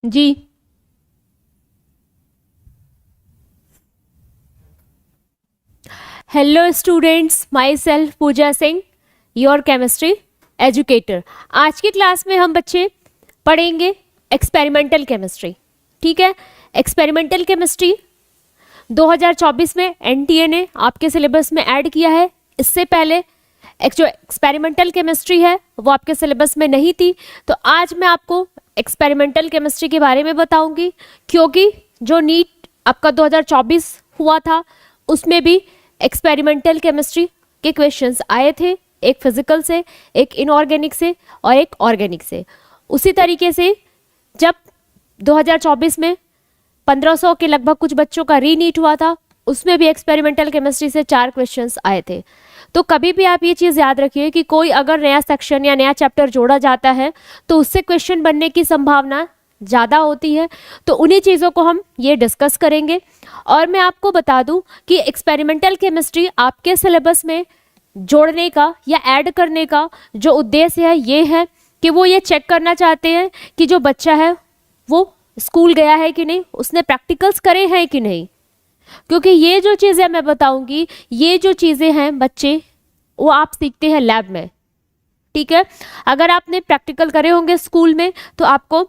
Ji. Hello students, myself Pooja Singh, your chemistry educator. आज की class में हम बच्चे पढ़ेंगे एक्सपेरिमेंटल केमिस्ट्री। ठीक है, एक्सपेरिमेंटल केमिस्ट्री 2024 में एनटीए ने आपके सिलेबस में ऐड किया है। इससे पहले जो एक्सपेरिमेंटल केमिस्ट्री है वो आपके सिलेबस में नहीं थी। तो आज मैं आपको एक्सपेरिमेंटल केमिस्ट्री के बारे में बताऊंगी, क्योंकि जो नीट आपका 2024 हुआ था उसमें भी एक्सपेरिमेंटल केमिस्ट्री के क्वेश्चंस आए थे, एक फिजिकल से, एक इनऑर्गेनिक से और एक ऑर्गेनिक से। उसी तरीके से जब 2024 में 1500 के लगभग कुछ बच्चों का रीनीट हुआ था, उसमें भी एक्सपेरिमेंटल केमिस्ट्री से 4 क्वेश्चंस आए थे। तो कभी भी आप ये चीज़ याद रखिए कि कोई अगर नया सेक्शन या नया चैप्टर जोड़ा जाता है तो उससे क्वेश्चन बनने की संभावना ज़्यादा होती है। तो उन्हीं चीज़ों को हम ये डिस्कस करेंगे। और मैं आपको बता दूं कि एक्सपेरिमेंटल केमिस्ट्री आपके सिलेबस में जोड़ने का या ऐड करने का जो उद्देश्य है ये है कि वो ये चेक करना चाहते हैं कि जो बच्चा है वो स्कूल गया है कि नहीं, उसने प्रैक्टिकल्स करे हैं कि नहीं। क्योंकि ये जो चीज़ें मैं बताऊंगी, ये जो चीज़ें हैं बच्चे वो आप सीखते हैं लैब में। ठीक है, अगर आपने प्रैक्टिकल करे होंगे स्कूल में तो आपको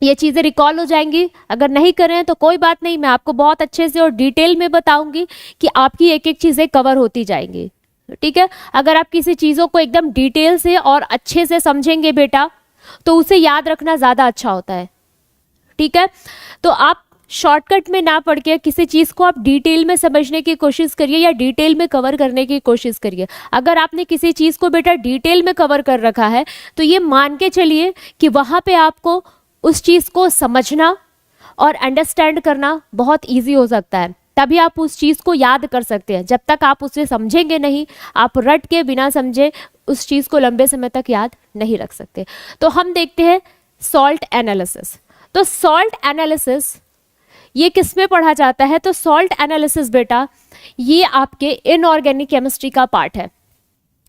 ये चीज़ें रिकॉल हो जाएंगी। अगर नहीं करें तो कोई बात नहीं, मैं आपको बहुत अच्छे से और डिटेल में बताऊंगी कि आपकी एक एक चीज़ें कवर होती जाएंगी। ठीक है, अगर आप किसी चीज़ों को एकदम डिटेल से और अच्छे से समझेंगे बेटा तो उसे याद रखना ज़्यादा अच्छा होता है। ठीक है, तो आप शॉर्टकट में ना पढ़ के किसी चीज़ को आप डिटेल में समझने की कोशिश करिए या डिटेल में कवर करने की कोशिश करिए। अगर आपने किसी चीज़ को बेटा डिटेल में कवर कर रखा है तो ये मान के चलिए कि वहाँ पे आपको उस चीज़ को समझना और अंडरस्टैंड करना बहुत इजी हो सकता है। तभी आप उस चीज़ को याद कर सकते हैं। जब तक आप उसे समझेंगे नहीं, आप रट के बिना समझे उस चीज़ को लंबे समय तक याद नहीं रख सकते। तो हम देखते हैं सॉल्ट एनालिसिस। तो सॉल्ट एनालिसिस ये किस में पढ़ा जाता है? तो सॉल्ट एनालिसिस बेटा ये आपके इनऑर्गेनिक केमिस्ट्री का पार्ट है।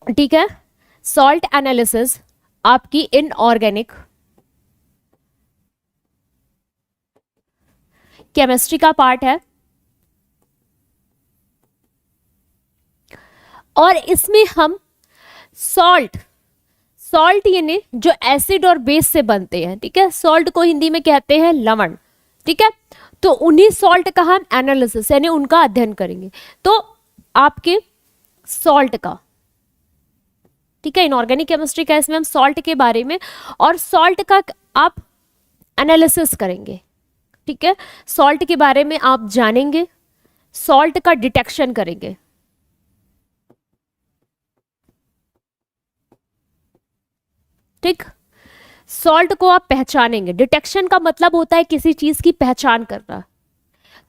ठीक है, सॉल्ट एनालिसिस आपकी इनऑर्गेनिक केमिस्ट्री का पार्ट है। और इसमें हम सॉल्ट यानी जो एसिड और बेस से बनते हैं, ठीक है, सॉल्ट को हिंदी में कहते हैं लवण। ठीक है, तो उन्हीं सॉल्ट का हम एनालिसिस यानी उनका अध्ययन करेंगे। तो आपके सॉल्ट का, ठीक है, इनऑर्गेनिक केमिस्ट्री का इसमें हम सॉल्ट के बारे में और सॉल्ट का आप एनालिसिस करेंगे। ठीक है, सॉल्ट के बारे में आप जानेंगे, सॉल्ट का डिटेक्शन करेंगे। ठीक, सॉल्ट को आप पहचानेंगे। डिटेक्शन का मतलब होता है किसी चीज की पहचान करना।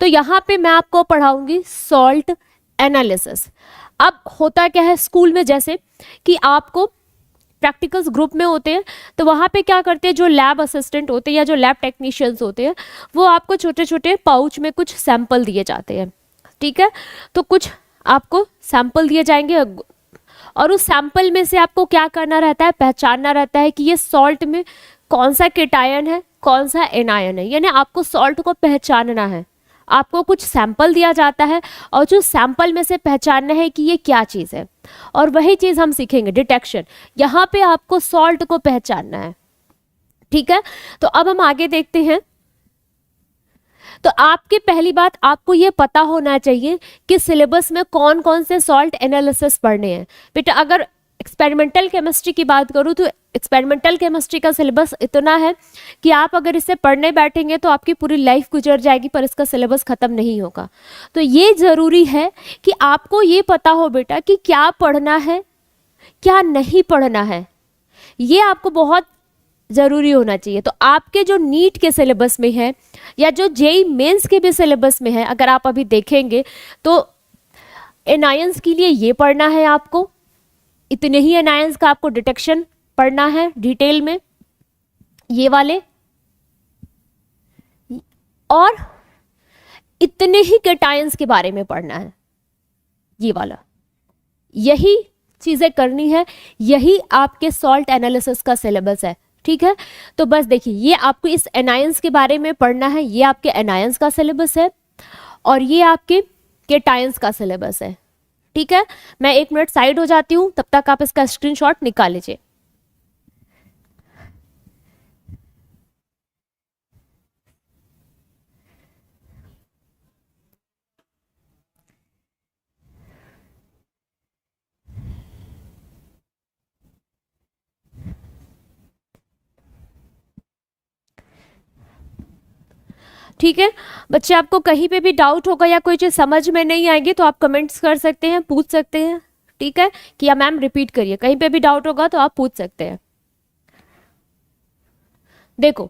तो यहां पे मैं आपको पढ़ाऊंगी सॉल्ट एनालिसिस। अब होता क्या है स्कूल में, जैसे कि आपको प्रैक्टिकल्स ग्रुप में होते हैं तो वहाँ पे क्या करते हैं, जो लैब असिस्टेंट होते हैं या जो लैब टेक्नीशियंस होते हैं वो आपको छोटे छोटे पाउच में कुछ सैंपल दिए जाते हैं। ठीक है, तो कुछ आपको सैंपल दिए जाएंगे और उस सैंपल में से आपको क्या करना रहता है, पहचानना रहता है कि ये सॉल्ट में कौन सा केटायन है, कौन सा एनायन है। यानी आपको सॉल्ट को पहचानना है। आपको कुछ सैंपल दिया जाता है और जो सैंपल में से पहचानना है कि ये क्या चीज़ है, और वही चीज़ हम सीखेंगे डिटेक्शन। यहाँ पे आपको सॉल्ट को पहचानना है। ठीक है, तो अब हम आगे देखते हैं। तो आपकी पहली बात, आपको ये पता होना चाहिए कि सिलेबस में कौन कौन से सॉल्ट एनालिसिस पढ़ने हैं। बेटा अगर एक्सपेरिमेंटल केमिस्ट्री की बात करूँ तो एक्सपेरिमेंटल केमिस्ट्री का सिलेबस इतना है कि आप अगर इसे पढ़ने बैठेंगे तो आपकी पूरी लाइफ गुजर जाएगी, पर इसका सिलेबस खत्म नहीं होगा। तो ये ज़रूरी है कि आपको ये पता हो बेटा कि क्या पढ़ना है, क्या नहीं पढ़ना है। ये आपको बहुत ज़रूरी होना चाहिए। तो आपके जो नीट के सिलेबस में है या जो जेई मेंस के भी सिलेबस में है, अगर आप अभी देखेंगे तो एनायंस के लिए ये पढ़ना है आपको, इतने ही एनायंस का आपको डिटेक्शन पढ़ना है डिटेल में, ये वाले, और इतने ही केटायंस के बारे में पढ़ना है, ये वाला। यही चीज़ें करनी है, यही आपके सॉल्ट एनालिसिस का सिलेबस है। ठीक है, तो बस देखिए ये आपको इस एनायंस के बारे में पढ़ना है, ये आपके एनायंस का सिलेबस है और ये आपके केटायंस का सिलेबस है। ठीक है, मैं 1 मिनट साइड हो जाती हूँ, तब तक आप इसका स्क्रीनशॉट निकाल लीजिए। ठीक है बच्चे, आपको कहीं पे भी डाउट होगा या कोई चीज समझ में नहीं आएगी तो आप कमेंट्स कर सकते हैं, पूछ सकते हैं। ठीक है, कि या मैम रिपीट करिए, कहीं पे भी डाउट होगा तो आप पूछ सकते हैं। देखो,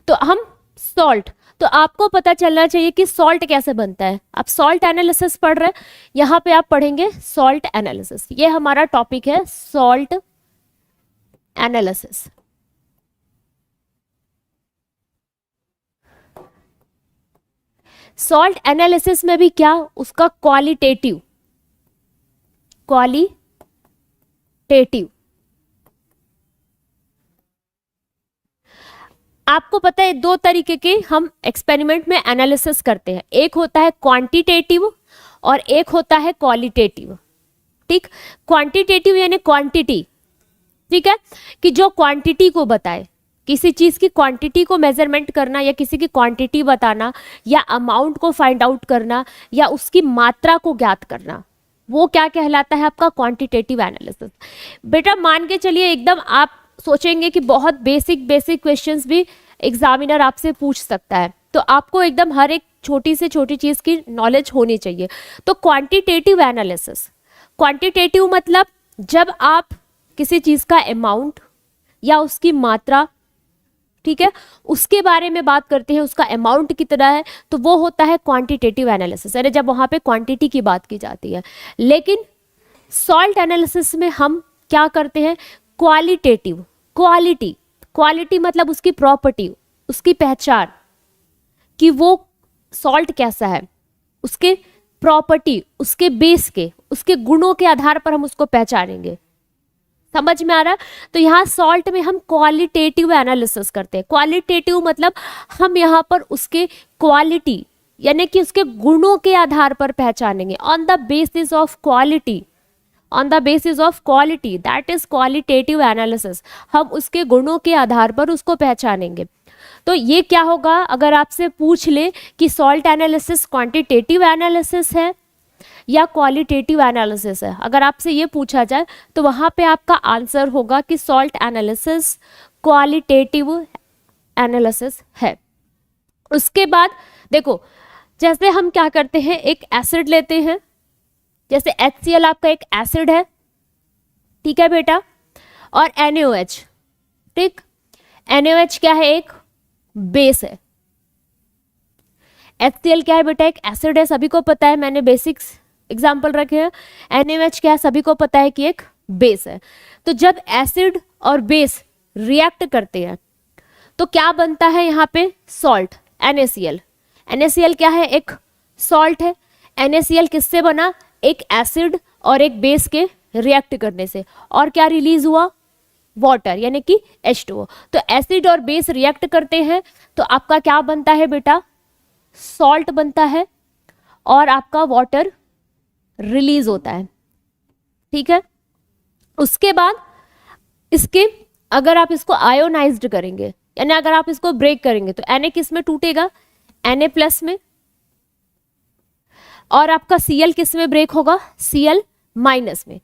तो हम सॉल्ट, तो आपको पता चलना चाहिए कि सॉल्ट कैसे बनता है। आप सॉल्ट एनालिसिस पढ़ रहे हैं, यहां पे आप पढ़ेंगे सॉल्ट एनालिसिस, ये हमारा टॉपिक है सॉल्ट एनालिसिस। सॉल्ट एनालिसिस में भी क्या, उसका क्वालिटेटिव आपको पता है 2 तरीके के हम एक्सपेरिमेंट में एनालिसिस करते हैं, एक होता है क्वांटिटेटिव और एक होता है क्वालिटेटिव। ठीक, क्वांटिटेटिव यानी क्वांटिटी, ठीक है, कि जो क्वांटिटी को बताए, किसी चीज की क्वांटिटी को मेजरमेंट करना या किसी की क्वांटिटी बताना या अमाउंट को फाइंड आउट करना या उसकी मात्रा को ज्ञात करना, वो क्या कहलाता है आपका क्वांटिटेटिव एनालिसिस। बेटा मान के चलिए एकदम आप सोचेंगे कि बहुत बेसिक क्वेश्चंस भी एग्जामिनर आपसे पूछ सकता है, तो आपको एकदम हर एक छोटी से छोटी चीज की नॉलेज होनी चाहिए। तो क्वांटिटेटिव एनालिसिस, क्वांटिटेटिव मतलब जब आप किसी चीज का अमाउंट या उसकी मात्रा, ठीक है, उसके बारे में बात करते हैं, उसका अमाउंट कितना है, तो वो होता है क्वांटिटेटिव एनालिसिस, अरे जब वहां पे क्वांटिटी की बात की जाती है। लेकिन सॉल्ट एनालिसिस में हम क्या करते हैं, क्वालिटेटिव, क्वालिटी मतलब उसकी प्रॉपर्टी, उसकी पहचान, कि वो सॉल्ट कैसा है, उसके प्रॉपर्टी, उसके बेस के, उसके गुणों के आधार पर हम उसको पहचानेंगे। समझ में आ रहा है? तो यहाँ सॉल्ट में हम क्वालिटेटिव एनालिसिस करते हैं। क्वालिटेटिव मतलब हम यहाँ पर उसके क्वालिटी यानी कि उसके गुणों के आधार पर पहचानेंगे, on the basis of quality, on the basis of quality, that is qualitative analysis. हम उसके गुणों के आधार पर उसको पहचानेंगे। तो ये क्या होगा, अगर आपसे पूछ ले कि सॉल्ट एनालिसिस क्वांटिटेटिव एनालिसिस है या क्वालिटेटिव एनालिसिस है, अगर आपसे ये पूछा जाए तो वहां पे आपका आंसर होगा कि सॉल्ट एनालिसिस क्वालिटेटिव एनालिसिस है। उसके बाद देखो, जैसे हम क्या करते हैं, एक एसिड लेते हैं, जैसे HCl आपका एक एसिड है, ठीक है बेटा, और NaOH, ठीक, NaOH क्या है, एक बेस है। HCl क्या है बेटा, एक एसिड है, सभी को पता है, मैंने बेसिक्स एग्जाम्पल रखे हैं। NaOH क्या है, सभी को पता है कि एक बेस है। तो जब एसिड और बेस रिएक्ट करते हैं तो क्या बनता है यहाँ पे, सॉल्ट, NaCl। NaCl क्या है, एक सॉल्ट है। NaCl किससे बना, एक एसिड और एक बेस के रिएक्ट करने से, और क्या रिलीज हुआ, वाटर यानी कि H2O। तो एसिड और बेस रिएक्ट करते हैं तो आपका क्या बनता है बेटा, सॉल्ट बनता है और आपका वाटर रिलीज होता है। ठीक है, उसके बाद इसके अगर आप इसको आयोनाइज्ड करेंगे यानी अगर आप इसको ब्रेक करेंगे तो Na किस में टूटेगा, Na+ में, और आपका Cl किस में ब्रेक होगा, Cl- में।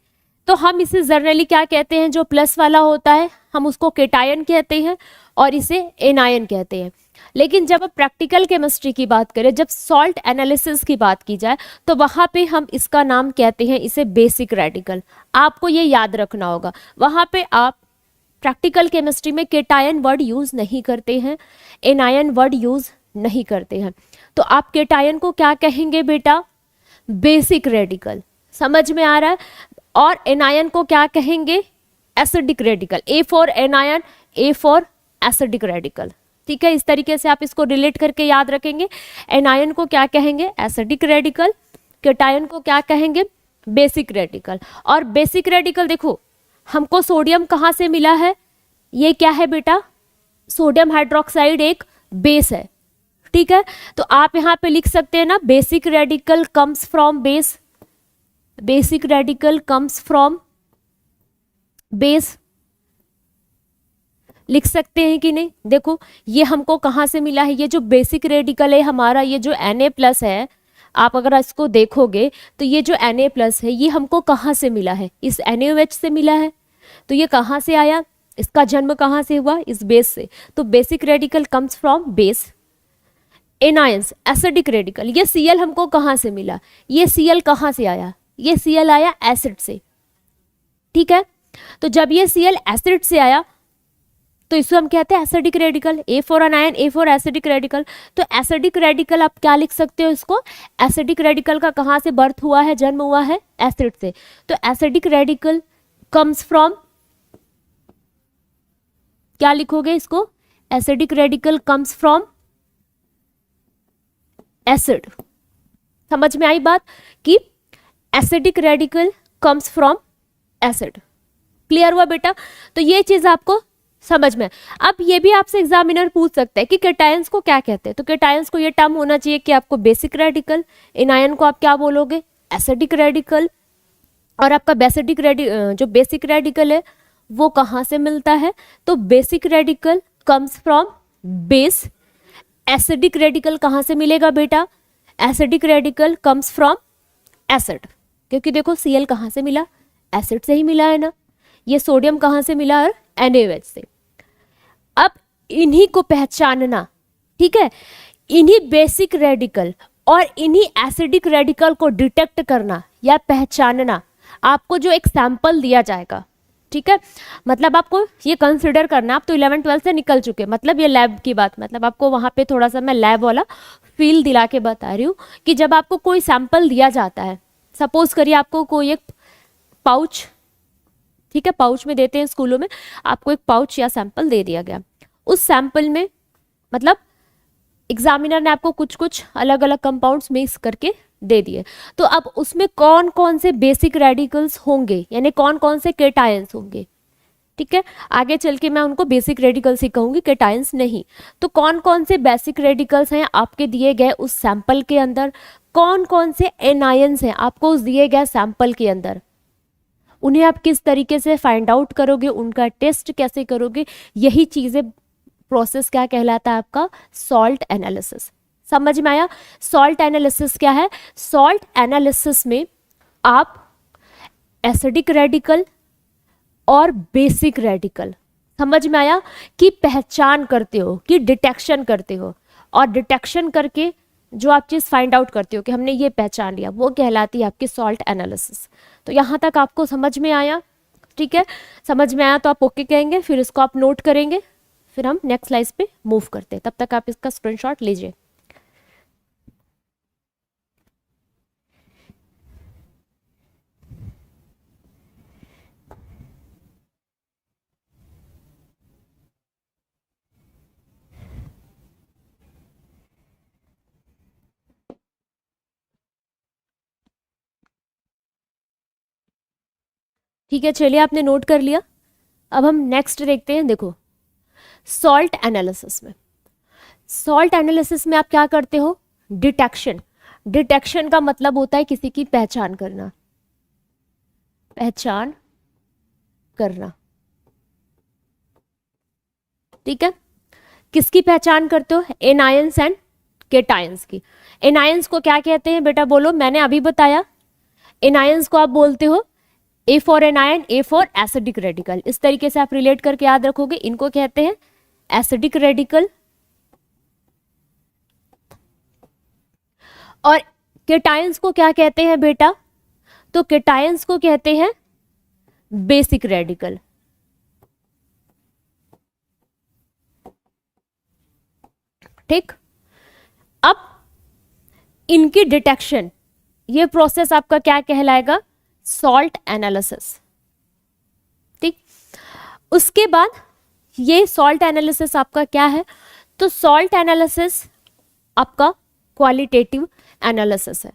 तो हम इसे जनरली क्या कहते हैं, जो प्लस वाला होता है हम उसको केटायन कहते हैं और इसे एनायन कहते हैं। लेकिन जब आप प्रैक्टिकल केमिस्ट्री की बात करें, जब सॉल्ट एनालिसिस की बात की जाए, तो वहां पे हम इसका नाम कहते हैं इसे बेसिक रेडिकल। आपको ये याद रखना होगा, वहां पे आप प्रैक्टिकल केमिस्ट्री में केटायन वर्ड यूज नहीं करते हैं, एनायन वर्ड यूज नहीं करते हैं। तो आप केटायन को क्या कहेंगे बेटा, बेसिक रेडिकल। समझ में आ रहा है? और एनायन को क्या कहेंगे, acidic radical. A for anion, A for acidic radical. ठीक है, इस तरीके से आप इसको रिलेट करके याद रखेंगे। एनायन को क्या कहेंगे, एसिडिक रेडिकल, केटायन को क्या कहेंगे, बेसिक रेडिकल। और बेसिक रेडिकल देखो, हमको सोडियम कहाँ से मिला है, ये क्या है बेटा, सोडियम हाइड्रोक्साइड एक बेस है, ठीक है। तो आप यहां पे लिख सकते हैं ना, basic radical comes from base, basic radical comes from base, लिख सकते हैं कि नहीं। देखो ये हमको कहां से मिला है, ये जो बेसिक रेडिकल है हमारा, ये जो Na+ है, आप अगर इसको देखोगे तो ये जो Na+ है ये हमको कहां से मिला है, इस NaOH से मिला है। तो ये कहां से आया, इसका जन्म कहां से हुआ, इस बेस से। तो basic radical comes from base. Anions, acidic radical, ये Cl हमको कहां से मिला, ये Cl कहां से आया, ये Cl आया एसिड से, ठीक है। तो जब ये Cl एसिड से आया तो इसको हम कहते हैं acidic radical. A for अनायन, A for acidic radical. तो एसिडिक रेडिकल आप क्या लिख सकते हो इसको, एसिडिक रेडिकल का कहां से बर्थ हुआ है, जन्म हुआ है एसिड से। तो एसिडिक रेडिकल कम्स फ्रॉम, क्या लिखोगे इसको, acidic radical comes from acid. समझ में आई बात कि acidic radical comes from acid. Clear हुआ बेटा। तो ये चीज आपको समझ में। अब ये भी आपसे एग्जामिनर पूछ सकता है कि केटायंस को क्या कहते हैं। तो केटायंस को ये टर्म होना चाहिए कि आपको बेसिक रेडिकल, एनायन को आप क्या बोलोगे, एसिडिक रेडिकल। और आपका बेसिडिक जो बेसिक रेडिकल है वो कहाँ से मिलता है, तो basic radical comes from base. Acidic radical कहाँ से मिलेगा बेटा, acidic radical comes from acid, क्योंकि देखो Cl कहाँ से मिला, एसिड से ही मिला है ना। ये सोडियम कहाँ से मिला, और NaOH से। अब इन्हीं को पहचानना, ठीक है, इन्हीं बेसिक रेडिकल और इन्हीं एसिडिक रेडिकल को डिटेक्ट करना या पहचानना, आपको जो एक सैंपल दिया जाएगा, ठीक है, मतलब आपको ये कंसिडर करना, आप तो 11-12 से निकल चुके, मतलब ये लैब की बात, मतलब आपको वहां पे थोड़ा सा मैं लैब वाला फील दिला के बता रही हूँ कि जब आपको कोई सैंपल दिया जाता है, सपोज करिए आपको कोई एक पाउच, ठीक है, पाउच में देते हैं स्कूलों में, आपको एक पाउच या सैंपल दे दिया गया, उस सैंपल में मतलब एग्जामिनर ने आपको कुछ कुछ अलग अलग कंपाउंड्स मिक्स करके दे दिए, तो अब उसमें कौन कौन से बेसिक रेडिकल्स होंगे, यानी कौन कौन से केटायंस होंगे, ठीक है, आगे चल के मैं उनको बेसिक रेडिकल्स ही कहूंगी, केटायंस नहीं। तो कौन कौन से बेसिक रेडिकल्स हैं आपके दिए गए उस सैंपल के अंदर, कौन कौन से एनायंस हैं आपको उस दिए गए सैंपल के अंदर, उन्हें आप किस तरीके से फाइंड आउट करोगे, उनका टेस्ट कैसे करोगे, यही चीजें प्रोसेस क्या कहलाता है आपका, सॉल्ट एनालिसिस। समझ में आया। सॉल्ट एनालिसिस क्या है, सॉल्ट एनालिसिस में आप एसिडिक रेडिकल और बेसिक रेडिकल, समझ में आया, कि पहचान करते हो, कि डिटेक्शन करते हो, और डिटेक्शन करके जो आप चीज फाइंड आउट करते हो कि हमने ये पहचान लिया, वो कहलाती है आपकी सॉल्ट एनालिसिस। तो यहां तक आपको समझ में आया, ठीक है, समझ में आया तो आप ओके कहेंगे, फिर इसको आप नोट करेंगे, फिर हम नेक्स्ट स्लाइड पे मूव करते हैं, तब तक आप इसका स्क्रीनशॉट लीजिए। ठीक है, चलिए आपने नोट कर लिया। अब हम नेक्स्ट देखते हैं। देखो सॉल्ट एनालिसिस में, सॉल्ट एनालिसिस में आप क्या करते हो, डिटेक्शन। डिटेक्शन का मतलब होता है किसी की पहचान करना, पहचान करना, ठीक है। किसकी पहचान करते हो, एनायंस एंड केटायंस की। एनायंस को क्या कहते हैं बेटा, बोलो, मैंने अभी बताया। एनायंस को आप बोलते हो A for anion, A for acidic radical, इस तरीके से आप रिलेट करके याद रखोगे। इनको कहते हैं एसिडिक रेडिकल, और केटायंस को क्या कहते हैं बेटा, तो केटायंस को कहते हैं बेसिक रेडिकल। ठीक, अब इनकी डिटेक्शन, ये प्रोसेस आपका क्या कहलाएगा, सॉल्ट एनालिसिस। ठीक, उसके बाद ये सॉल्ट एनालिसिस आपका क्या है, तो सॉल्ट एनालिसिस आपका क्वालिटेटिव एनालिसिस है।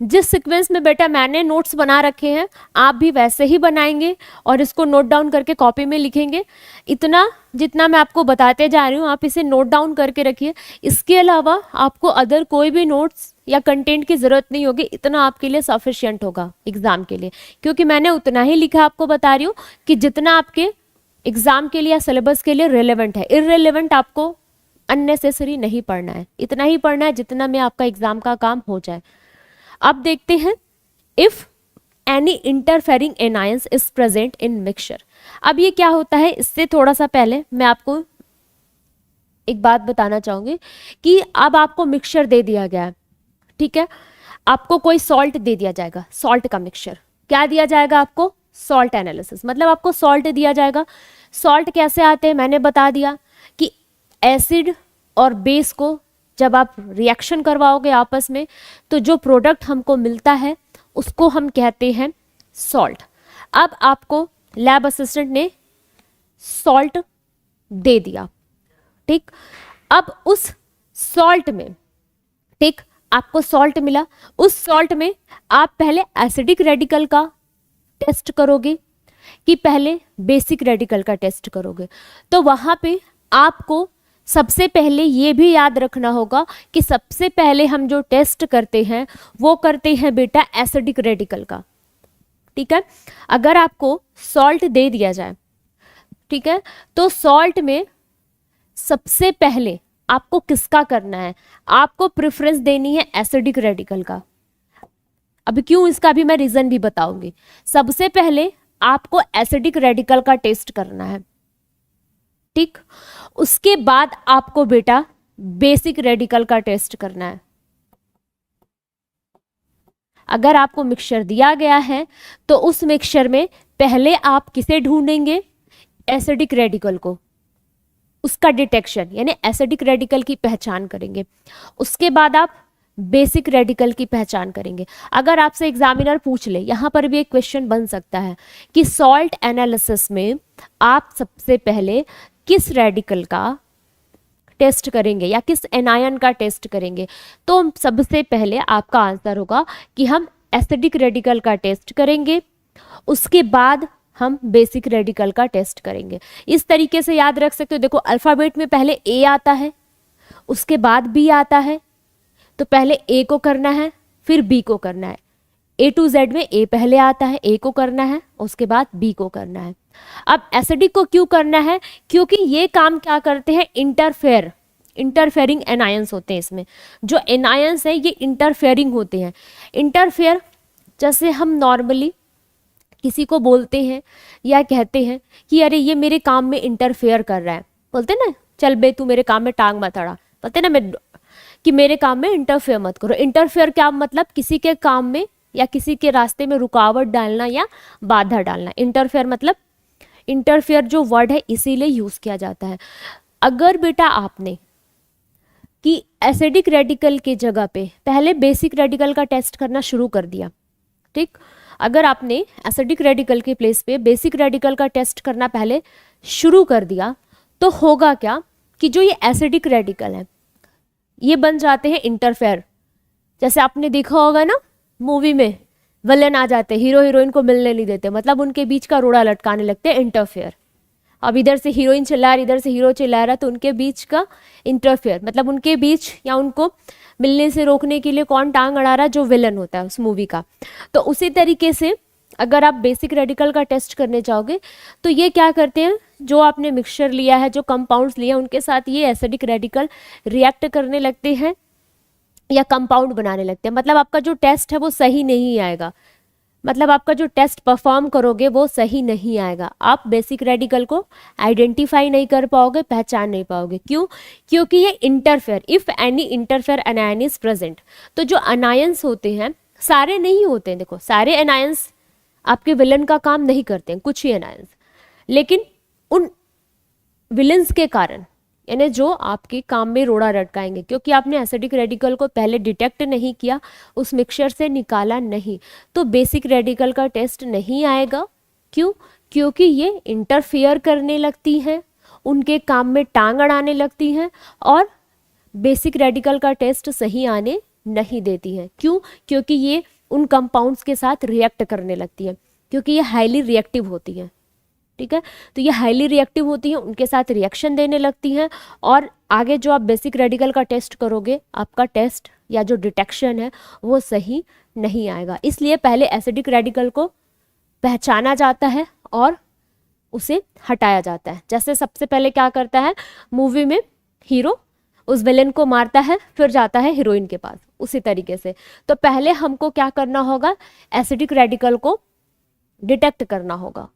जिस सीक्वेंस में बेटा मैंने नोट्स बना रखे हैं आप भी वैसे ही बनाएंगे और इसको नोट डाउन करके कॉपी में लिखेंगे। इतना जितना मैं आपको बताते जा रही हूँ आप इसे नोट डाउन करके रखिए। इसके अलावा आपको अदर कोई भी नोट्स या कंटेंट की ज़रूरत नहीं होगी, इतना आपके लिए सफिशिएंट होगा एग्ज़ाम के लिए, क्योंकि मैंने उतना ही लिखा आपको बता रही हूँ कि जितना आपके एग्ज़ाम के लिए या सिलेबस के लिए रिलेवेंट है। इररिलेवेंट आपको अननेसेसरी नहीं पढ़ना है, इतना ही पढ़ना है जितना में आपका एग्ज़ाम का काम हो जाए। अब देखते हैं if any interfering anions is present in mixture. अब ये क्या होता है, इससे थोड़ा सा पहले मैं आपको एक बात बताना चाहूंगी कि अब आपको मिक्सचर दे दिया गया है, ठीक है, आपको कोई सॉल्ट दे दिया जाएगा, सॉल्ट का मिक्सचर। क्या दिया जाएगा आपको? सॉल्ट एनालिसिस, मतलब आपको सॉल्ट दिया जाएगा। सॉल्ट कैसे आते हैं मैंने बता दिया कि एसिड और बेस को जब आप रिएक्शन करवाओगे आपस में तो जो प्रोडक्ट हमको मिलता है उसको हम कहते हैं सॉल्ट। अब आपको लैब असिस्टेंट ने सॉल्ट दे दिया, ठीक। अब उस सॉल्ट में, ठीक, आपको सॉल्ट मिला, उस सॉल्ट में आप पहले एसिडिक रेडिकल का टेस्ट करोगे कि पहले बेसिक रेडिकल का टेस्ट करोगे। तो वहां पे आपको सबसे पहले ये भी याद रखना होगा कि सबसे पहले हम जो टेस्ट करते हैं वो करते हैं बेटा एसिडिक रेडिकल का, ठीक है। अगर आपको सॉल्ट दे दिया जाए, ठीक है, तो सॉल्ट में सबसे पहले आपको किसका करना है? आपको प्रेफरेंस देनी है एसिडिक रेडिकल का। अभी क्यों, इसका भी मैं रीजन भी बताऊंगी। सबसे पहले आपको एसिडिक रेडिकल का टेस्ट करना है, ठीक। उसके बाद आपको बेटा बेसिक रेडिकल का टेस्ट करना है। अगर आपको मिक्सचर दिया गया है तो उस मिक्सचर में पहले आप किसे ढूंढेंगे? एसिडिक रेडिकल को, उसका डिटेक्शन यानी एसिडिक रेडिकल की पहचान करेंगे। उसके बाद आप बेसिक रेडिकल की पहचान करेंगे। अगर आपसे एग्जामिनर पूछ ले, यहां पर भी एक क्वेश्चन बन सकता है कि सॉल्ट एनालिसिस में आप सबसे पहले किस रेडिकल का टेस्ट करेंगे या किस एनायन का टेस्ट करेंगे, तो सबसे पहले आपका आंसर होगा कि हम एसिडिक रेडिकल का टेस्ट करेंगे, उसके बाद हम बेसिक रेडिकल का टेस्ट करेंगे। इस तरीके से याद रख सकते हो। देखो अल्फाबेट में पहले ए आता है, उसके बाद बी आता है, तो पहले ए को करना है फिर बी को करना है। ए टू जेड में ए पहले आता है, ए को करना है, उसके बाद बी को करना है। अब एसिडिक को क्यों करना है? क्योंकि ये काम क्या करते हैं? इंटरफेयरिंग एनायंस होते हैं इसमें। जो एनायंस है ये इंटरफेयरिंग होते हैं। इंटरफेयर जैसे हम नॉर्मली किसी को बोलते हैं या कहते हैं कि अरे ये मेरे काम में इंटरफेयर कर रहा है, बोलते ना चल बे तू मेरे काम में टांग मत अड़ा, बोलते ना कि मेरे काम में इंटरफेयर मत करो। इंटरफेयर क्या मतलब? किसी के काम में या किसी के रास्ते में रुकावट डालना या बाधा डालना। इंटरफेयर मतलब, इंटरफेयर जो वर्ड है इसीलिए यूज किया जाता है। अगर बेटा आपने कि एसिडिक रेडिकल के जगह पे पहले बेसिक रेडिकल का टेस्ट करना शुरू कर दिया, ठीक, अगर आपने एसिडिक रेडिकल के प्लेस पे बेसिक रेडिकल का टेस्ट करना पहले शुरू कर दिया तो होगा क्या कि जो ये एसिडिक रेडिकल है ये बन जाते हैं इंटरफेयर। जैसे आपने देखा होगा ना मूवी में विलेन आ जाते, हीरो हीरोइन को मिलने नहीं देते, मतलब उनके बीच का रोड़ा लटकाने लगते हैं, इंटरफेयर। अब इधर से हीरोइन चिल्ला रही, इधर से हीरो चिल्ला रहा, तो उनके बीच का इंटरफेयर मतलब उनके बीच या उनको मिलने से रोकने के लिए कौन टांग अड़ा रहा? जो विलन होता है उस मूवी का। तो उसी तरीके से अगर आप बेसिक रेडिकल का टेस्ट करने जाओगे तो ये क्या करते हैं, जो आपने मिक्सचर लिया है, जो कंपाउंड्स लिया है, उनके साथ ये एसिडिक रेडिकल रिएक्ट करने लगते हैं या कंपाउंड बनाने लगते हैं। मतलब आपका जो टेस्ट है वो सही नहीं आएगा, मतलब आपका जो टेस्ट परफॉर्म करोगे वो सही नहीं आएगा। आप बेसिक रेडिकल को आइडेंटिफाई नहीं कर पाओगे, पहचान नहीं पाओगे। क्यों? क्योंकि ये interfere, if any interfere अनायन is present. तो जो अनायंस होते हैं सारे नहीं होते हैं, देखो सारे अनायंस आपके विलन का काम नहीं करते हैं, कुछ ही अनायंस, लेकिन उन विलन्स के कारण यानी जो आपके काम में रोड़ा लटकाएंगे, क्योंकि आपने एसिडिक रेडिकल को पहले डिटेक्ट नहीं किया, उस मिक्सचर से निकाला नहीं, तो बेसिक रेडिकल का टेस्ट नहीं आएगा। क्यों? क्योंकि ये इंटरफेयर करने लगती हैं, उनके काम में टांग अड़ाने लगती हैं और बेसिक रेडिकल का टेस्ट सही आने नहीं देती हैं। क्यों? क्योंकि ये उन कंपाउंड्स के साथ रिएक्ट करने लगती है, क्योंकि ये हाईली रिएक्टिव होती हैं। ठीक है, तो ये हाईली रिएक्टिव होती हैं, उनके साथ रिएक्शन देने लगती हैं, और आगे जो आप बेसिक रेडिकल का टेस्ट करोगे, आपका टेस्ट या जो डिटेक्शन है वो सही नहीं आएगा। इसलिए पहले एसिडिक रेडिकल को पहचाना जाता है और उसे हटाया जाता है। जैसे सबसे पहले क्या करता है मूवी में, हीरो उस विलेन को मारता है, फिर जाता है हीरोइन के पास, उसी तरीके से। तो पहले हमको क्या करना होगा, एसिडिक रेडिकल को डिटेक्ट करना होगा,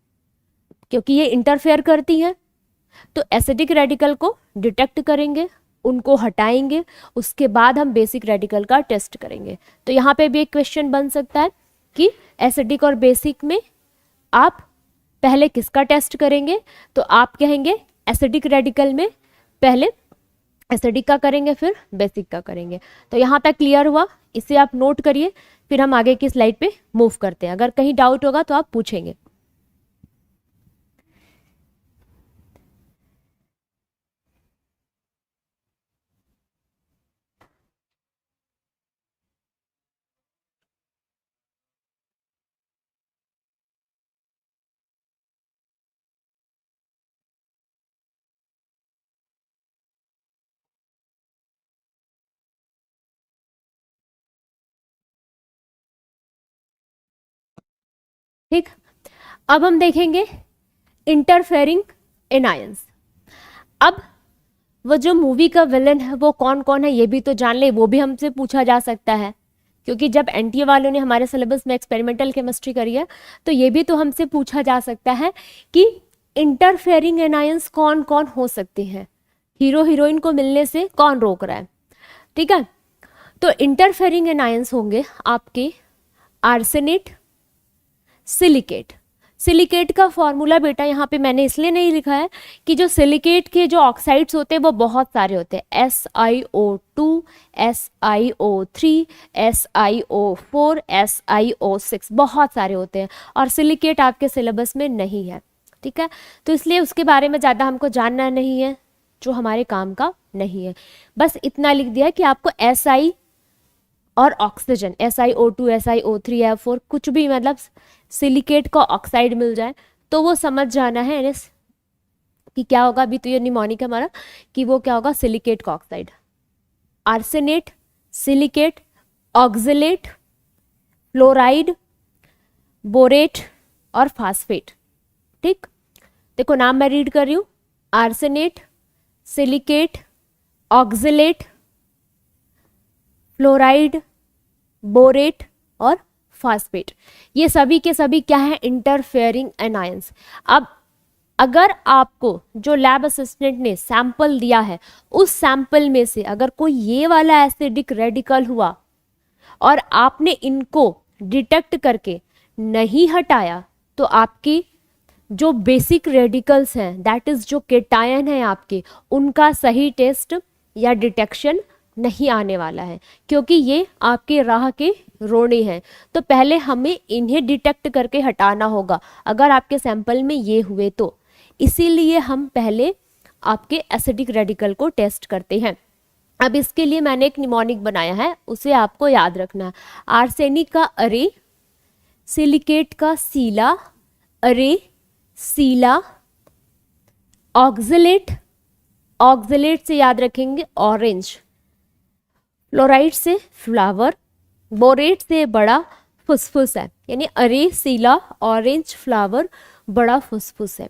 क्योंकि ये इंटरफेयर करती है। तो एसिडिक रेडिकल को डिटेक्ट करेंगे, उनको हटाएंगे, उसके बाद हम बेसिक रेडिकल का टेस्ट करेंगे। तो यहाँ पे भी एक क्वेश्चन बन सकता है कि एसिडिक और बेसिक में आप पहले किसका टेस्ट करेंगे, तो आप कहेंगे एसिडिक रेडिकल में पहले एसिडिक का करेंगे, फिर बेसिक का करेंगे। तो यहाँ तक क्लियर हुआ, इसे आप नोट करिए, फिर हम आगे की स्लाइड पे मूव करते हैं। अगर कहीं डाउट होगा तो आप पूछेंगे। ठीक, अब हम देखेंगे इंटरफेरिंग एनायंस। अब वो जो मूवी का विलन है वो कौन कौन है ये भी तो जान ले, वो भी हमसे पूछा जा सकता है, क्योंकि जब एनटीए वालों ने हमारे सिलेबस में एक्सपेरिमेंटल केमिस्ट्री करी है तो ये भी तो हमसे पूछा जा सकता है कि इंटरफेरिंग एनायंस कौन कौन हो सकते हैं, हीरो हीरोइन को मिलने से कौन रोक रहा है। ठीक है, तो इंटरफेरिंग एनायंस होंगे आपके आर्सेनेट, सिलिकेट। सिलिकेट का फॉर्मूला बेटा यहाँ पे मैंने इसलिए नहीं लिखा है कि जो सिलिकेट के जो ऑक्साइड्स होते हैं वो बहुत सारे होते हैं, SiO2, SiO3, SiO4, SiO6, बहुत सारे होते हैं, और सिलिकेट आपके सिलेबस में नहीं है। ठीक है, तो इसलिए उसके बारे में ज़्यादा हमको जानना नहीं है, जो हमारे काम का नहीं है। बस इतना लिख दिया कि आपको Si और ऑक्सीजन, SiO2, SiO3, F4 कुछ भी मतलब सिलिकेट का ऑक्साइड मिल जाए तो वो समझ जाना है NS कि क्या होगा। अभी तो ये निमोनिक हमारा कि वो क्या होगा, सिलिकेट का oxide. Arsenate, silicate, oxalate, fluoride, borate और फास्फेट। ठीक, देखो नाम मैं रीड कर रही हूँ, arsenate, silicate, oxalate, fluoride, borate और फास्फेट, ये सभी के सभी क्या है, इंटरफेयरिंग एनायंस। अब अगर आपको जो लैब असिस्टेंट ने सैंपल दिया है उस सैंपल में से अगर कोई ये वाला एसिडिक रेडिकल हुआ और आपने इनको डिटेक्ट करके नहीं हटाया, तो आपकी जो बेसिक रेडिकल्स हैं, दैट इज जो केटायन है आपके, उनका सही टेस्ट या डिटेक्शन नहीं आने वाला है, क्योंकि ये आपके राह के रोड़े हैं। तो पहले हमें इन्हें डिटेक्ट करके हटाना होगा अगर आपके सैंपल में ये हुए तो, इसीलिए हम पहले आपके एसिडिक रेडिकल को टेस्ट करते हैं। अब इसके लिए मैंने एक निमोनिक बनाया है, उसे आपको याद रखना है। आर्सेनिक का अरे, सिलिकेट का सीला, अरे सीला, ऑक्सलेट, ऑक्सलेट से याद रखेंगे ऑरेंज, फ्लोराइड से फ्लावर, बोरेट से बड़ा फुसफुस है, यानी अरे सीला ऑरेंज फ्लावर बड़ा फुसफुस है।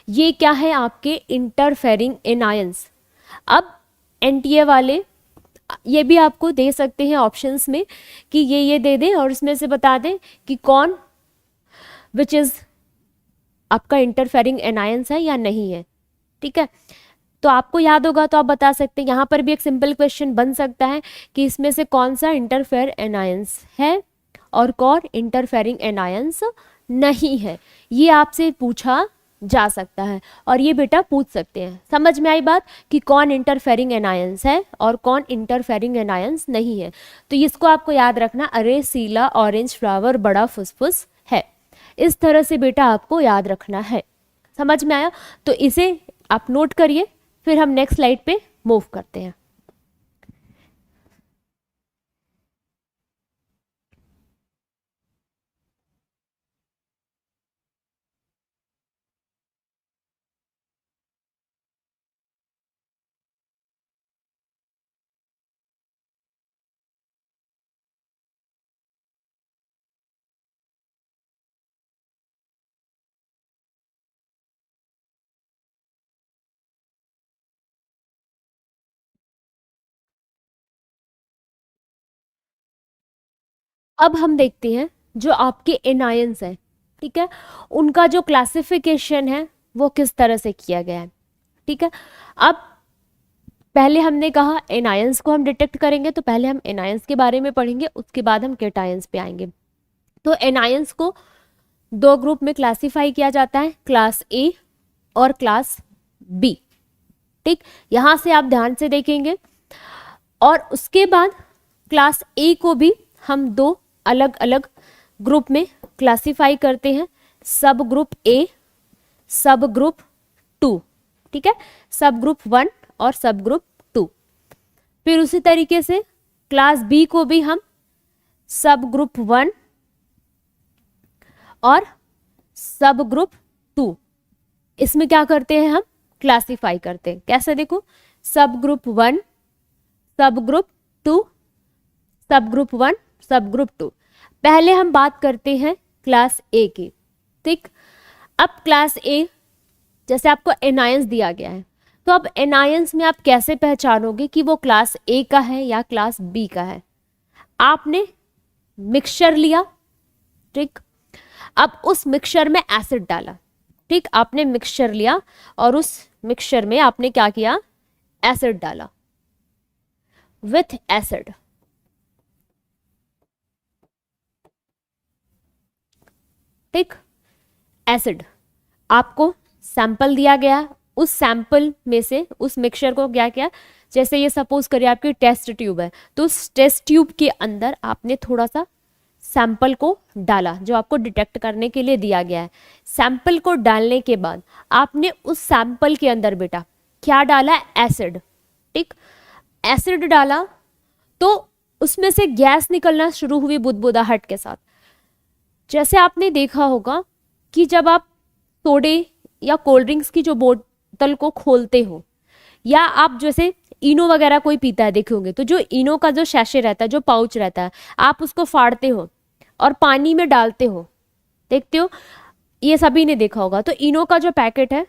ये क्या है, आपके इंटरफेरिंग एनायंस। अब एनटीए वाले ये भी आपको दे सकते हैं ऑप्शंस में कि ये दे दें और इसमें से बता दें कि कौन विच इज आपका इंटरफेरिंग एनायंस है या नहीं है। ठीक है, तो आपको याद होगा तो आप बता सकते हैं। यहाँ पर भी एक सिंपल क्वेश्चन बन सकता है कि इसमें से कौन सा इंटरफेयर एनायंस है और कौन इंटरफेरिंग एनायंस नहीं है, ये आपसे पूछा जा सकता है और ये बेटा पूछ सकते हैं। समझ में आई बात कि कौन इंटरफेरिंग एनायंस है और कौन इंटरफेरिंग एनायंस नहीं है। तो इसको आपको याद रखना, अरे सीला ऑरेंज फ्लावर बड़ा फुसफुस है, इस तरह से बेटा आपको याद रखना है। समझ में आया? तो इसे आप नोट करिए, फिर हम नेक्स्ट स्लाइड पे मूव करते हैं। अब हम देखते हैं जो आपके एनायंस हैं, ठीक है, उनका जो क्लासिफिकेशन है वो किस तरह से किया गया है। ठीक है, अब पहले हमने कहा एनायंस को हम डिटेक्ट करेंगे, तो पहले हम एनायंस के बारे में पढ़ेंगे, उसके बाद हम केटायंस पे आएंगे। तो एनायंस को दो ग्रुप में क्लासिफाई किया जाता है, क्लास ए और क्लास बी। ठीक, यहां से आप ध्यान से देखेंगे। और उसके बाद क्लास ए को भी हम दो अलग अलग ग्रुप में क्लासिफाई करते हैं, सब ग्रुप ए, सब ग्रुप 2। ठीक है, सब ग्रुप 1 और सब ग्रुप 2। फिर उसी तरीके से क्लास बी को भी हम सब ग्रुप 1 और सब ग्रुप 2, इसमें क्या करते हैं, हम क्लासिफाई करते हैं। कैसे, देखो, सब ग्रुप 1, सब ग्रुप 2, सब ग्रुप 1, सब ग्रुप 2। पहले हम बात करते हैं क्लास ए की। ठीक, अब क्लास ए, जैसे आपको एनायंस दिया गया है, तो अब एनायंस में आप कैसे पहचानोगे कि वो क्लास ए का है या क्लास बी का है। आपने मिक्सचर लिया, ठीक, अब उस मिक्सचर में एसिड डाला। ठीक, आपने मिक्सचर लिया और उस मिक्सचर में आपने क्या किया, एसिड डाला। विथ एसिड, ठीक, एसिड, आपको सैंपल दिया गया, उस सैंपल में से उस मिक्सचर को क्या किया, जैसे ये सपोज करिए आपकी टेस्ट ट्यूब है, तो उस टेस्ट ट्यूब के अंदर आपने थोड़ा सा सैंपल को डाला जो आपको डिटेक्ट करने के लिए दिया गया है। सैंपल को डालने के बाद आपने उस सैंपल के अंदर बेटा क्या डाला, एसिड। ठीक, एसिड डाला तो उसमें से गैस निकलना शुरू हुई बुदबुदाहट के साथ। जैसे आपने देखा होगा कि जब आप सोडे या कोल्ड ड्रिंक्स की जो बोतल को खोलते हो, या आप जैसे इनो वगैरह कोई पीता है देखे होंगे, तो जो इनो का जो शैशे रहता है, जो पाउच रहता है, आप उसको फाड़ते हो और पानी में डालते हो, देखते हो, ये सभी ने देखा होगा। तो इनो का जो पैकेट है,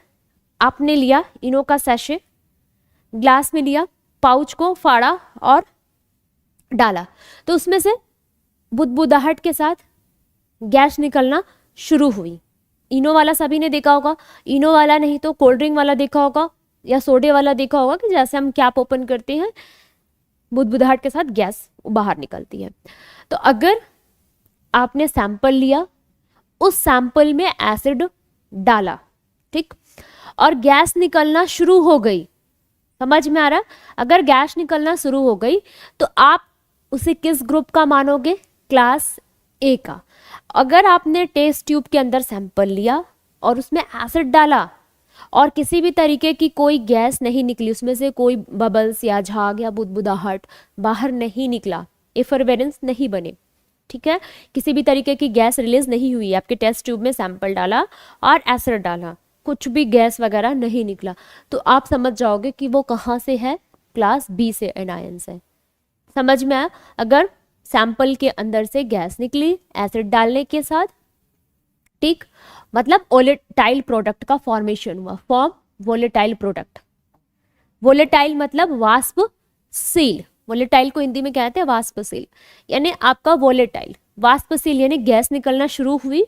आपने लिया इनो का सैशे, ग्लास में लिया, पाउच को फाड़ा और डाला, तो उसमें से बुदबुदाहट के साथ गैस निकलना शुरू हुई। इनो वाला सभी ने देखा होगा, इनो वाला नहीं तो कोल्ड ड्रिंक वाला देखा होगा या सोडे वाला देखा होगा कि जैसे हम कैप ओपन करते हैं, बुदबुदाहट के साथ गैस बाहर निकलती है। तो अगर आपने सैंपल लिया, उस सैंपल में एसिड डाला, ठीक, और गैस निकलना शुरू हो गई, समझ में आ रहा, अगर गैस निकलना शुरू हो गई तो आप उसे किस ग्रुप का मानोगे, क्लास ए का। अगर आपने टेस्ट ट्यूब के अंदर सैंपल लिया और उसमें एसिड डाला और किसी भी तरीके की कोई गैस नहीं निकली, उसमें से कोई बबल्स या झाग या बुदबुदाहट बाहर नहीं निकला, एफरवेरेंस नहीं बने, ठीक है, किसी भी तरीके की गैस रिलीज नहीं हुई, आपके टेस्ट ट्यूब में सैंपल डाला और एसिड डाला, कुछ भी गैस वगैरह नहीं निकला, तो आप समझ जाओगे कि वो कहाँ से है, क्लास बी से एनायंस है। समझ में आया, अगर सैंपल के अंदर से गैस निकली एसिड डालने के साथ, ठीक, मतलब वोलेटाइल प्रोडक्ट का फॉर्मेशन हुआ, फॉर्म वोलेटाइल प्रोडक्ट। वोलेटाइल मतलब वाष्पशील, वोलेटाइल को हिंदी में कहते हैं वाष्पशील, यानी आपका वोलेटाइल वाष्पशील यानी गैस निकलना शुरू हुई,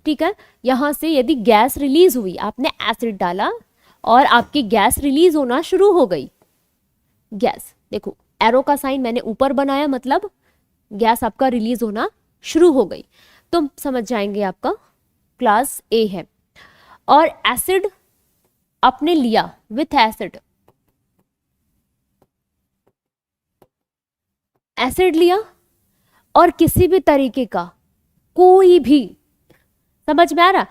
ठीक है, यहां से यदि गैस रिलीज हुई, आपने एसिड डाला और आपकी गैस रिलीज होना शुरू हो गई, गैस, देखो एरो का साइन मैंने ऊपर बनाया, मतलब गैस आपका रिलीज होना शुरू हो गई, तो समझ जाएंगे आपका क्लास ए है। और एसिड आपने लिया, विथ एसिड, एसिड लिया और किसी भी तरीके का कोई भी, समझ में आ रहा,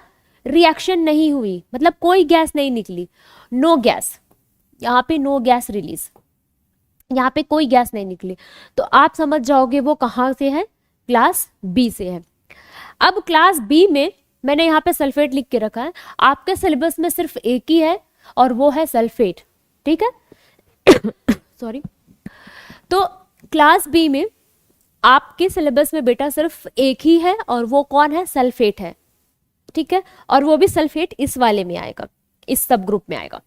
रिएक्शन नहीं हुई, मतलब कोई गैस नहीं निकली, नो गैस, यहां पे नो गैस रिलीज, यहाँ पे कोई गैस नहीं निकली, तो आप समझ जाओगे वो कहाँ से है, क्लास बी से है। अब क्लास बी में मैंने यहाँ पे सल्फेट लिख के रखा है, आपके सिलेबस में सिर्फ एक ही है और वो है सल्फेट, ठीक है सॉरी। तो क्लास बी में आपके सिलेबस में बेटा सिर्फ एक ही है और वो कौन है, सल्फेट है, ठीक है, और वो भी सल्फेट इस वाले में आएगा, इस सब ग्रुप में आएगा,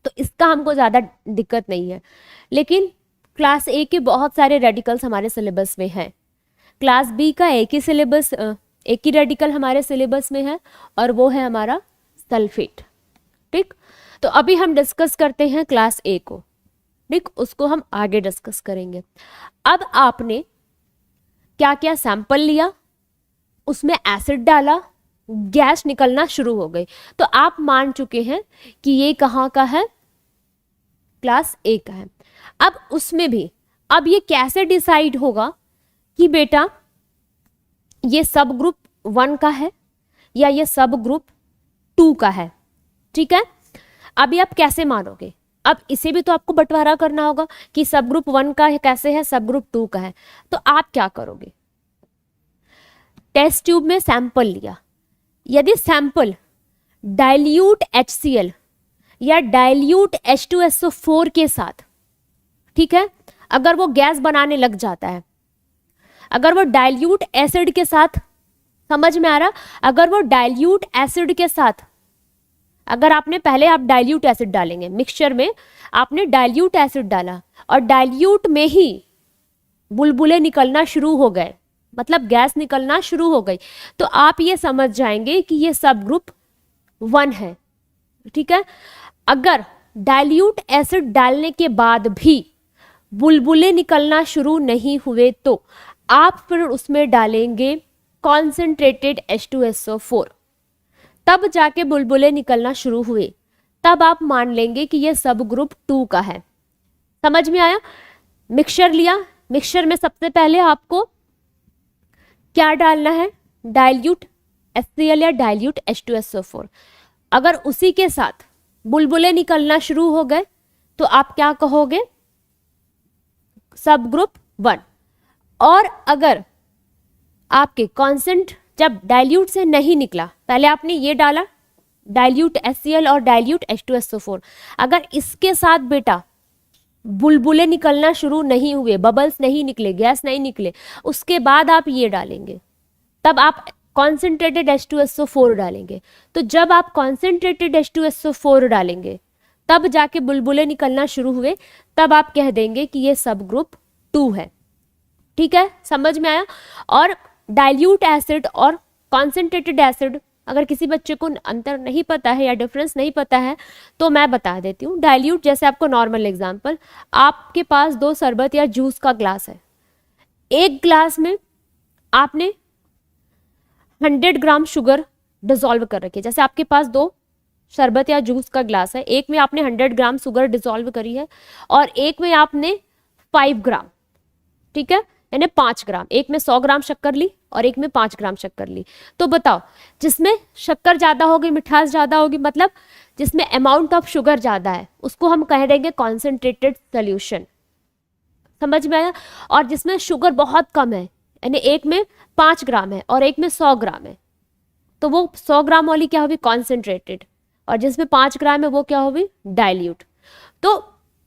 तो इसका हमको ज़्यादा दिक्कत नहीं है। लेकिन क्लास ए के बहुत सारे रेडिकल्स हमारे सिलेबस में हैं, क्लास बी का एक ही सिलेबस, एक ही रेडिकल हमारे सिलेबस में है और वो है हमारा सल्फेट। ठीक, तो अभी हम डिस्कस करते हैं क्लास ए को। ठीक, उसको हम आगे डिस्कस करेंगे। अब आपने क्या क्या सैंपल लिया, उसमें एसिड डाला, गैस निकलना शुरू हो गई, तो आप मान चुके हैं कि ये कहाँ का है, क्लास ए का है। अब उसमें भी अब ये कैसे डिसाइड होगा कि बेटा ये सब ग्रुप 1 का है या ये सब ग्रुप 2 का है। ठीक है, अभी आप कैसे मानोगे, अब इसे भी तो आपको बंटवारा करना होगा कि सब ग्रुप 1 का है कैसे है, सब ग्रुप 2 का है। तो आप क्या करोगे, टेस्ट ट्यूब में सैंपल लिया, यदि सैंपल डाइल्यूट HCl या डाइल्यूट H2SO4 के साथ, ठीक है, अगर वो गैस बनाने लग जाता है, अगर वो डाइल्यूट एसिड के साथ, समझ में आ रहा, अगर वो डाइल्यूट एसिड के साथ, अगर आपने पहले आप डाइल्यूट एसिड डालेंगे मिक्सचर में, आपने डाइल्यूट एसिड डाला और डाइल्यूट में ही बुलबुले निकलना शुरू हो गए, मतलब गैस निकलना शुरू हो गई, तो आप ये समझ जाएंगे कि ये सब ग्रुप 1 है। ठीक है, अगर डाइल्यूट एसिड डालने के बाद भी बुलबुले निकलना शुरू नहीं हुए तो आप फिर उसमें डालेंगे कॉन्सेंट्रेटेड H2SO4, तब जाके बुलबुले निकलना शुरू हुए, तब आप मान लेंगे कि ये सब ग्रुप 2 का है। समझ में आया? मिक्सचर लिया, मिक्सचर में सबसे पहले आपको क्या डालना है, डाइल्यूट HCl या डाइल्यूट H2SO4, अगर उसी के साथ बुलबुले निकलना शुरू हो गए तो आप क्या कहोगे, सब ग्रुप 1। और अगर आपके कॉन्सेंट जब डाइल्यूट से नहीं निकला, पहले आपने ये डाला डाइल्यूट HCl और डाइल्यूट H2SO4, अगर इसके साथ बेटा बुलबुले निकलना शुरू नहीं हुए, बबल्स नहीं निकले, गैस नहीं निकले, उसके बाद आप ये डालेंगे, तब आप कॉन्सेंट्रेटेड H2SO4 डालेंगे। तो जब आप कॉन्सेंट्रेटेड H2SO4 डालेंगे तब जाके बुलबुले निकलना शुरू हुए, तब आप कह देंगे कि ये सब ग्रुप 2 है। ठीक है, समझ में आया? और डाइल्यूट एसिड और कॉन्सेंट्रेटेड एसिड, अगर किसी बच्चे को अंतर नहीं पता है या डिफरेंस नहीं पता है तो मैं बता देती हूँ। डाइल्यूट, जैसे आपको नॉर्मल एग्जांपल, आपके पास 2 शरबत या जूस का ग्लास है, एक ग्लास में आपने 100 ग्राम शुगर डिसॉल्व कर रखी है। जैसे आपके पास 2 शरबत या जूस का ग्लास है, एक में आपने 100 ग्राम शुगर डिसॉल्व करी है और एक में आपने 5 ग्राम, ठीक है, यानी 5 ग्राम, एक में 100 ग्राम शक्कर ली और एक में 5 ग्राम शक्कर ली। तो बताओ, जिसमें शक्कर ज्यादा होगी, मिठास ज्यादा होगी, मतलब जिसमें अमाउंट ऑफ शुगर ज्यादा है, उसको हम कह देंगे कॉन्सेंट्रेटेड सोल्यूशन। समझ में आया? और जिसमें शुगर बहुत कम है, यानी एक में 5 ग्राम है और एक में 100 ग्राम है, तो वो 100 ग्राम वाली क्या होगी, कॉन्सेंट्रेटेड, और जिसमें 5 ग्राम है वो क्या होगी, डाइल्यूट। तो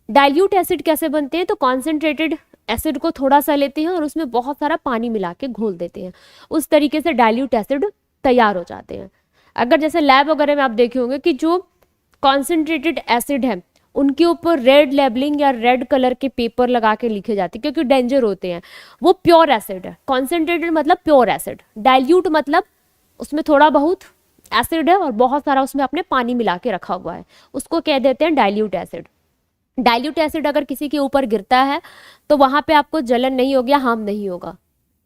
डाइल्यूट एसिड कैसे बनते हैं, तो कॉन्सेंट्रेटेड एसिड को थोड़ा सा लेते हैं और उसमें बहुत सारा पानी मिला के घोल देते हैं, उस तरीके से डाइल्यूट एसिड तैयार हो जाते हैं। अगर जैसे लैब वगैरह में आप देखे होंगे कि जो कॉन्सेंट्रेटेड एसिड है उनके ऊपर रेड लेबलिंग या रेड कलर के पेपर लगा के लिखे जाते हैं, क्योंकि डेंजर होते हैं। वो प्योर एसिड है, कॉन्सेंट्रेटेड मतलब प्योर एसिड, डाइल्यूट मतलब उसमें थोड़ा बहुत एसिड है और बहुत सारा उसमें आपने पानी मिला के रखा हुआ है, उसको कह देते हैं डाइल्यूट एसिड। डाइल्यूट एसिड अगर किसी के ऊपर गिरता है तो वहां पे आपको जलन नहीं होगी या हार्म नहीं होगा,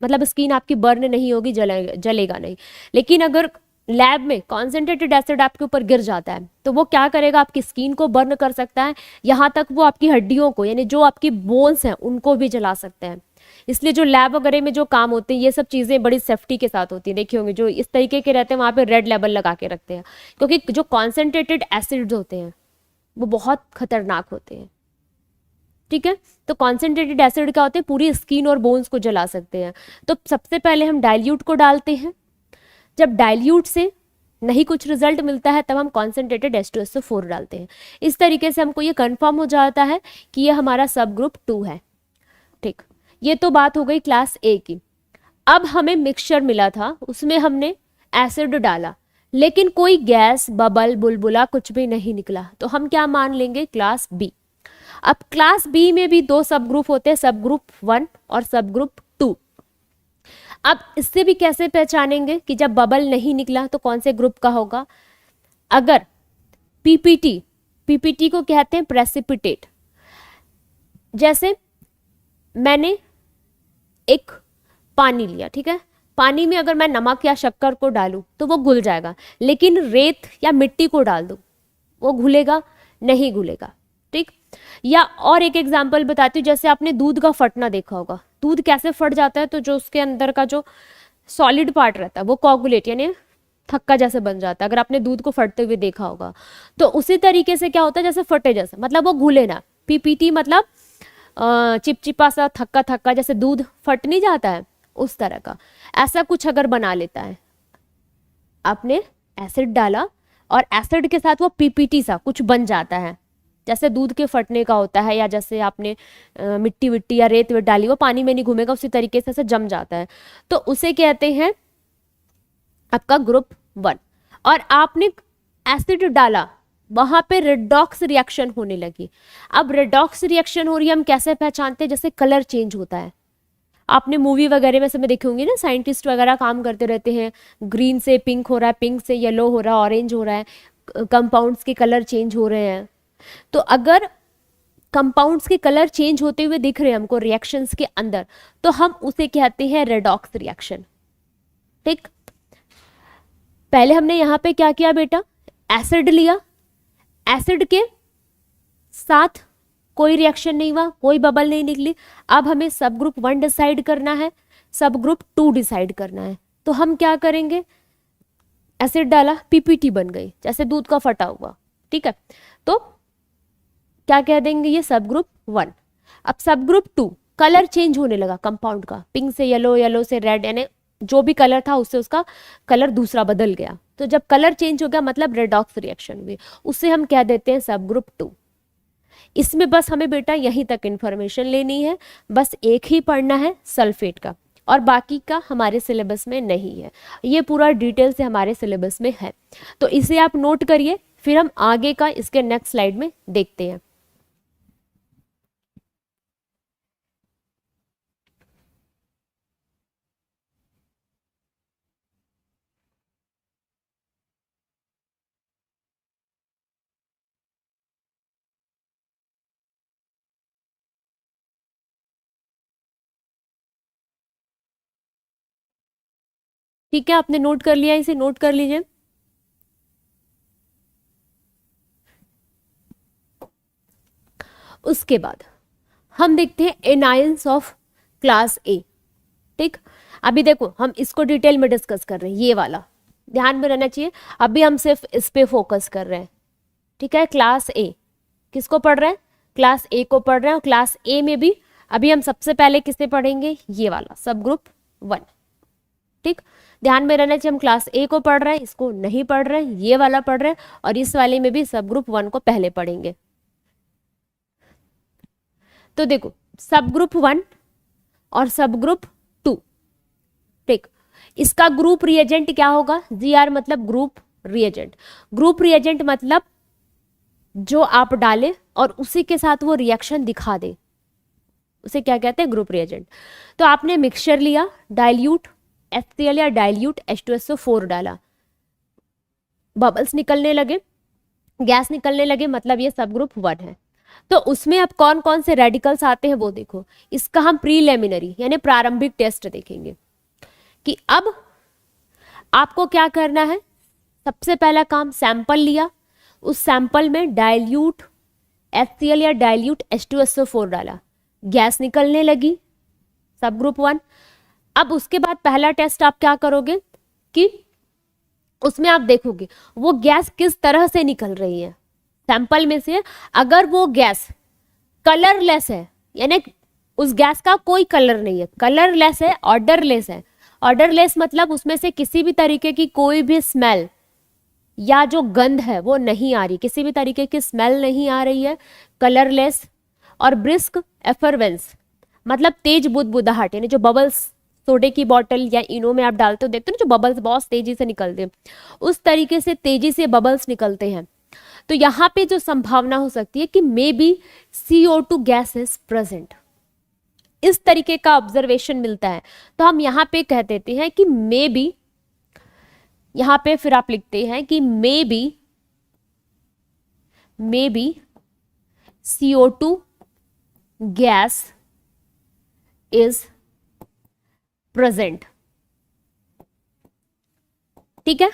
मतलब स्किन आपकी बर्न नहीं होगी, जलेगा नहीं। लेकिन अगर लैब में कॉन्सेंट्रेटेड एसिड आपके ऊपर गिर जाता है तो वो क्या करेगा, आपकी स्किन को बर्न कर सकता है, यहाँ तक वो आपकी हड्डियों को, यानी जो आपकी बोन्स हैं उनको भी जला सकते हैं। इसलिए जो लैब वगैरह में जो काम होते हैं ये सब चीज़ें बड़ी सेफ्टी के साथ होती है। देखिए होंगे जो इस तरीके के रहते हैं वहाँ पे रेड लेबल लगा के रखते हैं, क्योंकि जो कॉन्सेंट्रेटेड एसिड्स होते हैं वो बहुत खतरनाक होते हैं। ठीक है, तो कॉन्सेंट्रेटेड एसिड क्या होते हैं, पूरी स्किन और बोन्स को जला सकते हैं। तो सबसे पहले हम डाइल्यूट को डालते हैं, जब डाइल्यूट से नहीं कुछ रिजल्ट मिलता है तब हम कॉन्सेंट्रेटेड H2SO4 डालते हैं। इस तरीके से हमको ये कंफर्म हो जाता है कि ये हमारा सब ग्रुप 2 है। ठीक, ये तो बात हो गई क्लास ए की। अब हमें मिक्सचर मिला था, उसमें हमने एसिड डाला लेकिन कोई गैस, बबल, बुलबुला कुछ भी नहीं निकला, तो हम क्या मान लेंगे, क्लास बी। अब क्लास बी में भी 2 सब ग्रुप होते हैं, सब ग्रुप 1 और सब ग्रुप 2। अब इससे भी कैसे पहचानेंगे कि जब बबल नहीं निकला तो कौन से ग्रुप का होगा? अगर पीपीटी, पीपीटी को कहते हैं प्रेसिपिटेट। जैसे मैंने एक पानी लिया, ठीक है, पानी में अगर मैं नमक या शक्कर को डालूं तो वो घुल जाएगा, लेकिन रेत या मिट्टी को डाल दूं वो घुलेगा? नहीं घुलेगा, ठीक। या और एक एग्जांपल बताती हूँ, जैसे आपने दूध का फटना देखा होगा। दूध कैसे फट जाता है? तो जो उसके अंदर का जो सॉलिड पार्ट रहता है वो कोगुलेट यानी थक्का जैसे बन जाता है, अगर आपने दूध को फटते हुए देखा होगा। तो उसी तरीके से क्या होता है, जैसे फटे जैसे, मतलब वो घुले ना। पीपीटी मतलब चिपचिपा सा थक्का थक्का, जैसे दूध फट नहीं जाता है उस तरह का, ऐसा कुछ अगर बना लेता है। आपने एसिड डाला और एसिड के साथ वो पीपीटी सा कुछ बन जाता है, जैसे दूध के फटने का होता है, या जैसे आपने मिट्टी विट्टी या रेत वेत डाली, वो पानी में नहीं घूमेगा, उसी तरीके से ऐसे जम जाता है, तो उसे कहते हैं आपका ग्रुप 1। और आपने एसिड डाला, वहां पे रेडॉक्स रिएक्शन होने लगी। अब रेडॉक्स रिएक्शन हो रही है, हम कैसे पहचानते हैं? जैसे कलर चेंज होता है। आपने मूवी वगैरह में सब देखे होंगे ना, साइंटिस्ट वगैरह काम करते रहते हैं, ग्रीन से पिंक हो रहा है, पिंक से येलो हो रहा है, ऑरेंज हो रहा है, कंपाउंड्स के कलर चेंज हो रहे हैं। तो अगर कंपाउंड्स के कलर चेंज होते हुए दिख रहे हैं हमको रिएक्शंस के अंदर, तो हम उसे कहते हैं रेडॉक्स रिएक्शन, ठीक। पहले हमने यहां पे क्या किया बेटा? एसिड लिया, एसिड के साथ कोई रिएक्शन नहीं हुआ, कोई बबल नहीं निकली। अब हमें सब ग्रुप 1 डिसाइड करना है, सब ग्रुप 2 डिसाइड करना है। तो हम क्या करेंगे? एसिड डाला, पीपीटी बन गई, जैसे दूध का फटा हुआ, ठीक है। तो क्या कह देंगे? ये सब ग्रुप 1। अब सब ग्रुप 2, कलर चेंज होने लगा कंपाउंड का, पिंक से येलो, येलो से रेड, यानी जो भी कलर था उससे उसका कलर दूसरा बदल गया। तो जब कलर चेंज हो गया मतलब रेडॉक्स रिएक्शन हुई, उससे हम कह देते हैं सब ग्रुप 2। इसमें बस हमें बेटा यहीं तक इंफॉर्मेशन लेनी है, बस एक ही पढ़ना है सल्फेट का, और बाकी का हमारे सिलेबस में नहीं है। ये पूरा डिटेल से हमारे सिलेबस में है, तो इसे आप नोट करिए, फिर हम आगे का इसके नेक्स्ट स्लाइड में देखते हैं। ठीक है, आपने नोट कर लिया, इसे नोट कर लीजिए। उसके बाद हम देखते हैं एनायंस ऑफ क्लास ए, ठीक। अभी देखो हम इसको डिटेल में डिस्कस कर रहे हैं, ये वाला ध्यान में रहना चाहिए। अभी हम सिर्फ इस पे फोकस कर रहे हैं, ठीक है। क्लास ए किसको पढ़ रहे हैं? क्लास ए को पढ़ रहे हैं, और क्लास ए में भी अभी हम सबसे पहले किसे पढ़ेंगे? ये वाला सब ग्रुप 1, ठीक। ध्यान में रहना चाहिए, हम क्लास ए को पढ़ रहे हैं, इसको नहीं पढ़ रहे हैं, ये वाला पढ़ रहे हैं, और इस वाले में भी सब ग्रुप 1 को पहले पढ़ेंगे। तो देखो सब ग्रुप 1 और सब ग्रुप 2, ठीक। इसका ग्रुप रिएजेंट क्या होगा? जीआर मतलब ग्रुप रिएजेंट। ग्रुप रिएजेंट मतलब जो आप डाले और उसी के साथ वो रिएक्शन दिखा दे, उसे क्या कहते हैं? Group reagent. तो आपने मिक्सचर लिया, डाइल्यूट HCl या डाइल्यूट H2SO4 डाला, बबल्स निकलने लगे, गैस निकलने लगे, मतलब ये सब ग्रुप 1 है। तो उसमें अब कौन कौन से रेडिकल्स आते हैं वो देखो। इसका हम प्रीलिमिनरी यानी प्रारंभिक टेस्ट देखेंगे कि अब आपको क्या करना है। सबसे पहला काम, सैंपल लिया, उस सैंपल में डाइल्यूट HCl या डाइल्यूट H2SO4 डाला, गैस निकलने लगी, सब ग्रुप 1। अब उसके बाद पहला टेस्ट आप क्या करोगे कि उसमें आप देखोगे वो गैस किस तरह से निकल रही है सैंपल में से। अगर वो गैस कलरलेस है, यानी उस गैस का कोई कलर नहीं है, कलरलेस है, ऑर्डरलेस है। ऑर्डरलेस मतलब उसमें से किसी भी तरीके की कोई भी स्मेल या जो गंध है वो नहीं आ रही, किसी भी तरीके की स्मेल नहीं आ रही है, कलरलेस। और ब्रिस्क एफरवेंस मतलब तेज बुदबुदाहट, यानी जो बबल्स सोडे की बोतल या इनो में आप डालते हो, देखते हो ना जो बबल्स बहुत तेजी से निकलते हैं, उस तरीके से तेजी से बबल्स निकलते हैं। तो यहाँ पे जो संभावना हो सकती है कि may be CO2 gas is present, इस तरीके का ऑब्जर्वेशन मिलता है, तो हम यहाँ पे कह देते हैं कि मे बी, यहाँ पे फिर आप लिखते हैं कि may be CO2 gas is present. ठीक है,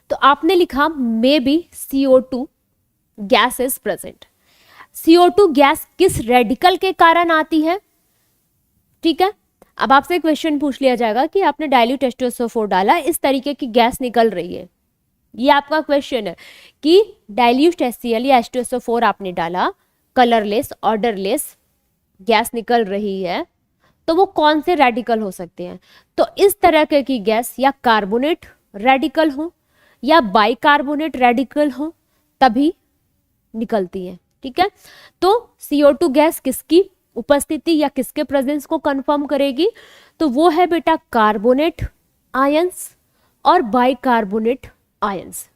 तो आपने लिखा may be CO2 gas is present. CO2 gas किस रेडिकल के कारण आती है? ठीक है, अब आपसे क्वेश्चन पूछ लिया जाएगा कि आपने डाइल्यूट H2SO4 डाला, इस तरीके की गैस निकल रही है, ये आपका क्वेश्चन है कि डाइल्यूट HCl या H2SO4 आपने डाला, कलरलेस ऑर्डरलेस गैस निकल रही है, तो वो कौन से रेडिकल हो सकते हैं? तो इस तरह की गैस या कार्बोनेट रेडिकल हो या बाइकार्बोनेट रेडिकल हो तभी निकलती है। ठीक है, तो CO2 गैस किसकी उपस्थिति या किसके प्रेजेंस को कंफर्म करेगी? तो वो है बेटा कार्बोनेट आयंस और बाइकार्बोनेट आयंस।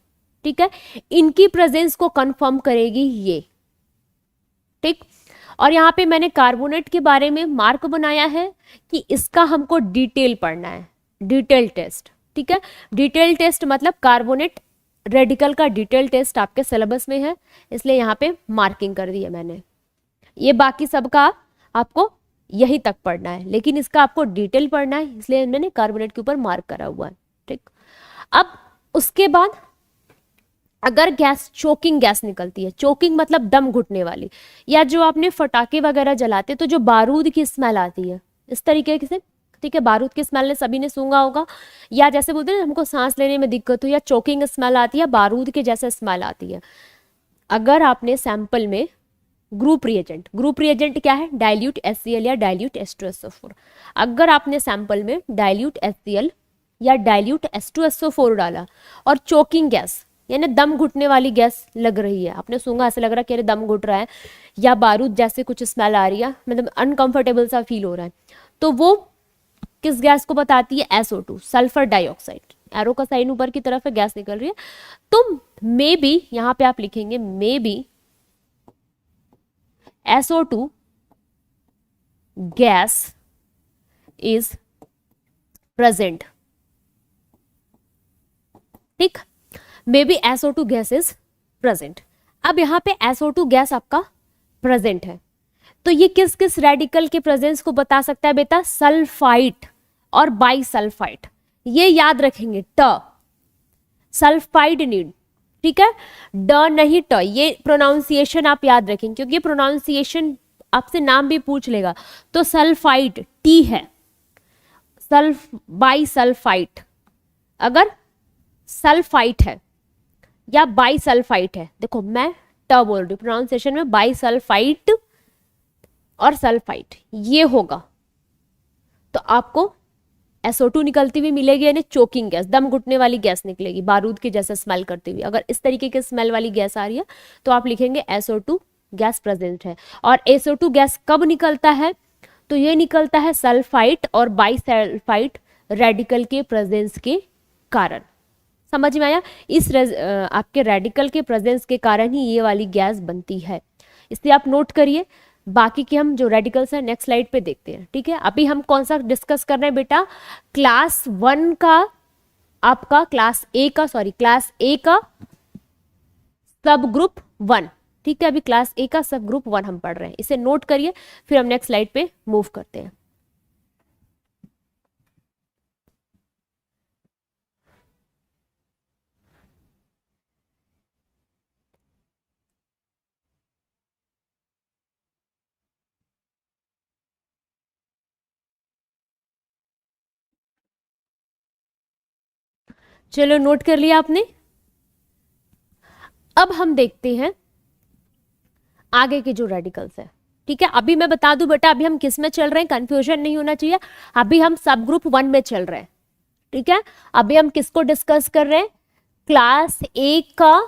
ठीक है, इनकी प्रेजेंस को कंफर्म करेगी ये। ठीक, और यहाँ पे मैंने कार्बोनेट के बारे में मार्क बनाया है कि इसका हमको डिटेल पढ़ना है, डिटेल टेस्ट। ठीक है, डिटेल टेस्ट मतलब कार्बोनेट रेडिकल का डिटेल टेस्ट आपके सिलेबस में है, इसलिए यहाँ पे मार्किंग कर दी है मैंने। ये बाकी सबका आपको यही तक पढ़ना है, लेकिन इसका आपको डिटेल पढ़ना है, इसलिए मैंने कार्बोनेट के ऊपर मार्क करा हुआ है। ठीक, अब उसके बाद अगर गैस चोकिंग गैस निकलती है, चोकिंग मतलब दम घुटने वाली, या जो आपने फटाके वगैरह जलाते तो जो बारूद की स्मेल आती है इस तरीके से, ठीक है, बारूद की स्मेल ने सभी ने सूंघा होगा, या जैसे बोलते हैं हमको सांस लेने में दिक्कत हो या चोकिंग स्मेल आती है, बारूद के जैसे स्मेल आती है। अगर आपने सैंपल में ग्रुप रिएजेंट क्या है? डाइल्यूट HCl या डाइल्यूट H2SO4। अगर आपने सैंपल में डाइल्यूट HCl या डाइल्यूट H2SO4 डाला और चोकिंग गैस यानी दम घुटने वाली गैस लग रही है, आपने सूंघा ऐसा लग रहा है कि अरे दम घुट रहा है या बारूद जैसे कुछ स्मेल आ रही है, मतलब अनकंफर्टेबल सा फील हो रहा है, तो वो किस गैस को बताती है? SO2, sulphur dioxide. एरो का साइन ऊपर की तरफ है, गैस निकल रही है, तो मे बी यहां पे आप लिखेंगे maybe SO2 gas is present. ठीक, maybe SO2 gas is present. अब यहां पे SO2 गैस आपका प्रेजेंट है, तो ये किस किस रेडिकल के प्रेजेंस को बता सकता है बेटा? सल्फाइट और बाइसल्फाइट, ये याद रखेंगे। ट सल्फाइड नीड, ठीक है, ड नहीं ट, ये प्रोनाउंसिएशन आप याद रखेंगे क्योंकि ये प्रोनाउंसिएशन आपसे नाम भी पूछ लेगा। तो सल्फाइट टी है, बाइसल्फाइट, अगर सल्फाइट है या बाइसल्फाइट है, देखो मैं ट बोल रही हूँ, प्रोनाउंसिएशन में बाइसल्फाइट और सल्फाइट ये होगा, तो आपको SO2 निकलती हुई मिलेगी, यानी चोकिंग गैस, दम घुटने वाली गैस निकलेगी, बारूद की जैसे स्मेल करती हुई। अगर इस तरीके की स्मेल वाली गैस आ रही है तो आप लिखेंगे SO2 गैस प्रेजेंट है। और SO2 गैस कब निकलता है? तो ये निकलता है सल्फाइट और बाइसल्फाइट रेडिकल के प्रेजेंस के कारण। समझ में आया? इस आपके रेडिकल के प्रेजेंस के कारण ही ये वाली गैस बनती है, इसलिए आप नोट करिए। बाकी के हम जो रेडिकल्स हैं नेक्स्ट स्लाइड पे देखते हैं। ठीक है, अभी हम कौन सा डिस्कस कर रहे हैं बेटा? क्लास 1 का, आपका क्लास ए का सब ग्रुप 1। ठीक है, अभी क्लास ए का सब ग्रुप 1 हम पढ़ रहे हैं, इसे नोट करिए, फिर हम नेक्स्ट स्लाइड पे मूव करते हैं। चलो नोट कर लिया आपने। अब हम देखते हैं आगे के जो रेडिकल्स है। ठीक है, अभी मैं बता दूं बेटा, अभी हम किस में चल रहे हैं, कंफ्यूजन नहीं होना चाहिए। अभी हम सब ग्रुप 1 में चल रहे हैं। ठीक है, अभी हम किसको डिस्कस कर रहे हैं? क्लास ए का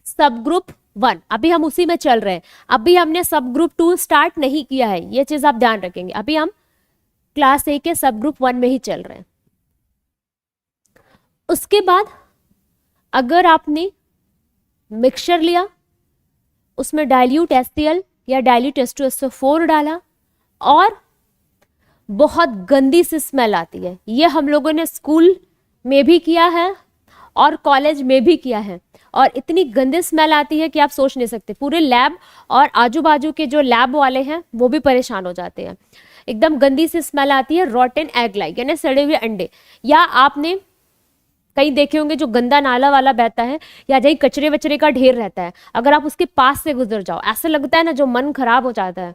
सब ग्रुप 1, अभी हम उसी में चल रहे हैं। अभी हमने सब ग्रुप 2 स्टार्ट नहीं किया है, ये चीज आप ध्यान रखेंगे। अभी हम क्लास ए के सब ग्रुप 1 में ही चल रहे हैं। उसके बाद अगर आपने मिक्सचर लिया, उसमें डाइल्यूट HCl या डाइल्यूट H2SO4 डाला और बहुत गंदी सी स्मेल आती है। ये हम लोगों ने स्कूल में भी किया है और कॉलेज में भी किया है, और इतनी गंदी स्मेल आती है कि आप सोच नहीं सकते। पूरे लैब और आजू बाजू के जो लैब वाले हैं वो भी परेशान हो जाते हैं। एकदम गंदी सी स्मेल आती है, रॉटन एग लाइक, यानी सड़े हुए अंडे। या आपने कहीं देखे होंगे जो गंदा नाला वाला बहता है या जहीं कचरे वचरे का ढेर रहता है, अगर आप उसके पास से गुजर जाओ ऐसा लगता है ना जो मन खराब हो जाता है।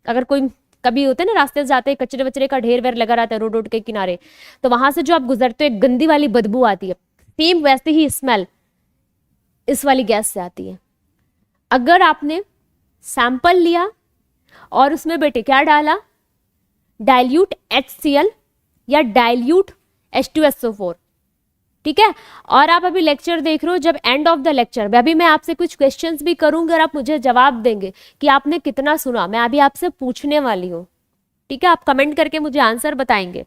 अगर कोई कभी होते हैं ना रास्ते से जाते हैं, कचरे वचरे का ढेर वेर लगा रहता है रोड के किनारे, तो वहां से जो आप गुजरते हो एक गंदी वाली बदबू आती है, सेम वैसे ही स्मेल इस वाली गैस से आती है। अगर आपने सैंपल लिया और उसमें बेटे क्या डाला, डाइल्यूट HCl या डाइल्यूट H2SO4, ठीक है। और आप अभी लेक्चर देख रहे हो, जब एंड ऑफ द लेक्चर में अभी मैं आपसे कुछ क्वेश्चंस भी करूंगी और आप मुझे जवाब देंगे कि आपने कितना सुना। मैं अभी आपसे पूछने वाली हूँ, ठीक है। आप कमेंट करके मुझे आंसर बताएंगे,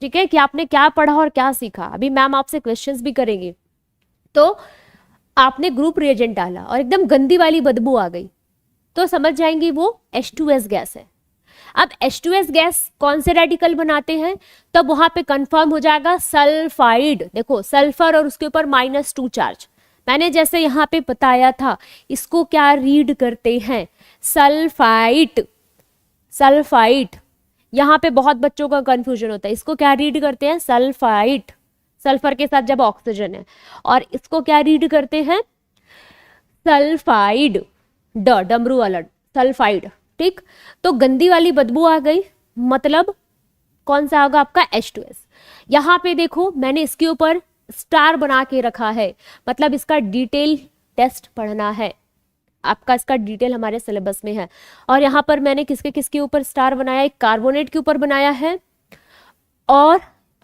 ठीक है, कि आपने क्या पढ़ा और क्या सीखा। अभी मैम आपसे क्वेश्चंस भी करेंगी। तो आपने ग्रुप रिएजेंट डाला और एकदम गंदी वाली बदबू आ गई, तो समझ जाएंगे वो H2S गैस है। अब H2S गैस कौन से रेडिकल बनाते हैं, तब वहां पे कंफर्म हो जाएगा सल्फाइड। देखो सल्फर और उसके ऊपर -2 चार्ज, मैंने जैसे यहाँ पे बताया था, इसको क्या रीड करते हैं, सल्फाइट। सल्फाइट, यहाँ पे बहुत बच्चों का कंफ्यूजन होता है, इसको क्या रीड करते हैं, सल्फाइट। सल्फर के साथ जब ऑक्सीजन है, और इसको क्या रीड करते हैं, सल्फाइड, डमरू वाला सल्फाइड, ठीक। तो गंदी वाली बदबू आ गई, मतलब कौन सा होगा आपका H2S। यहाँ पे देखो मैंने इसके ऊपर स्टार बना के रखा है, मतलब इसका डिटेल टेस्ट पढ़ना है आपका, इसका डिटेल हमारे सिलेबस में है। और यहाँ पर मैंने किसके किसके ऊपर स्टार बनाया, एक कार्बोनेट के ऊपर बनाया है और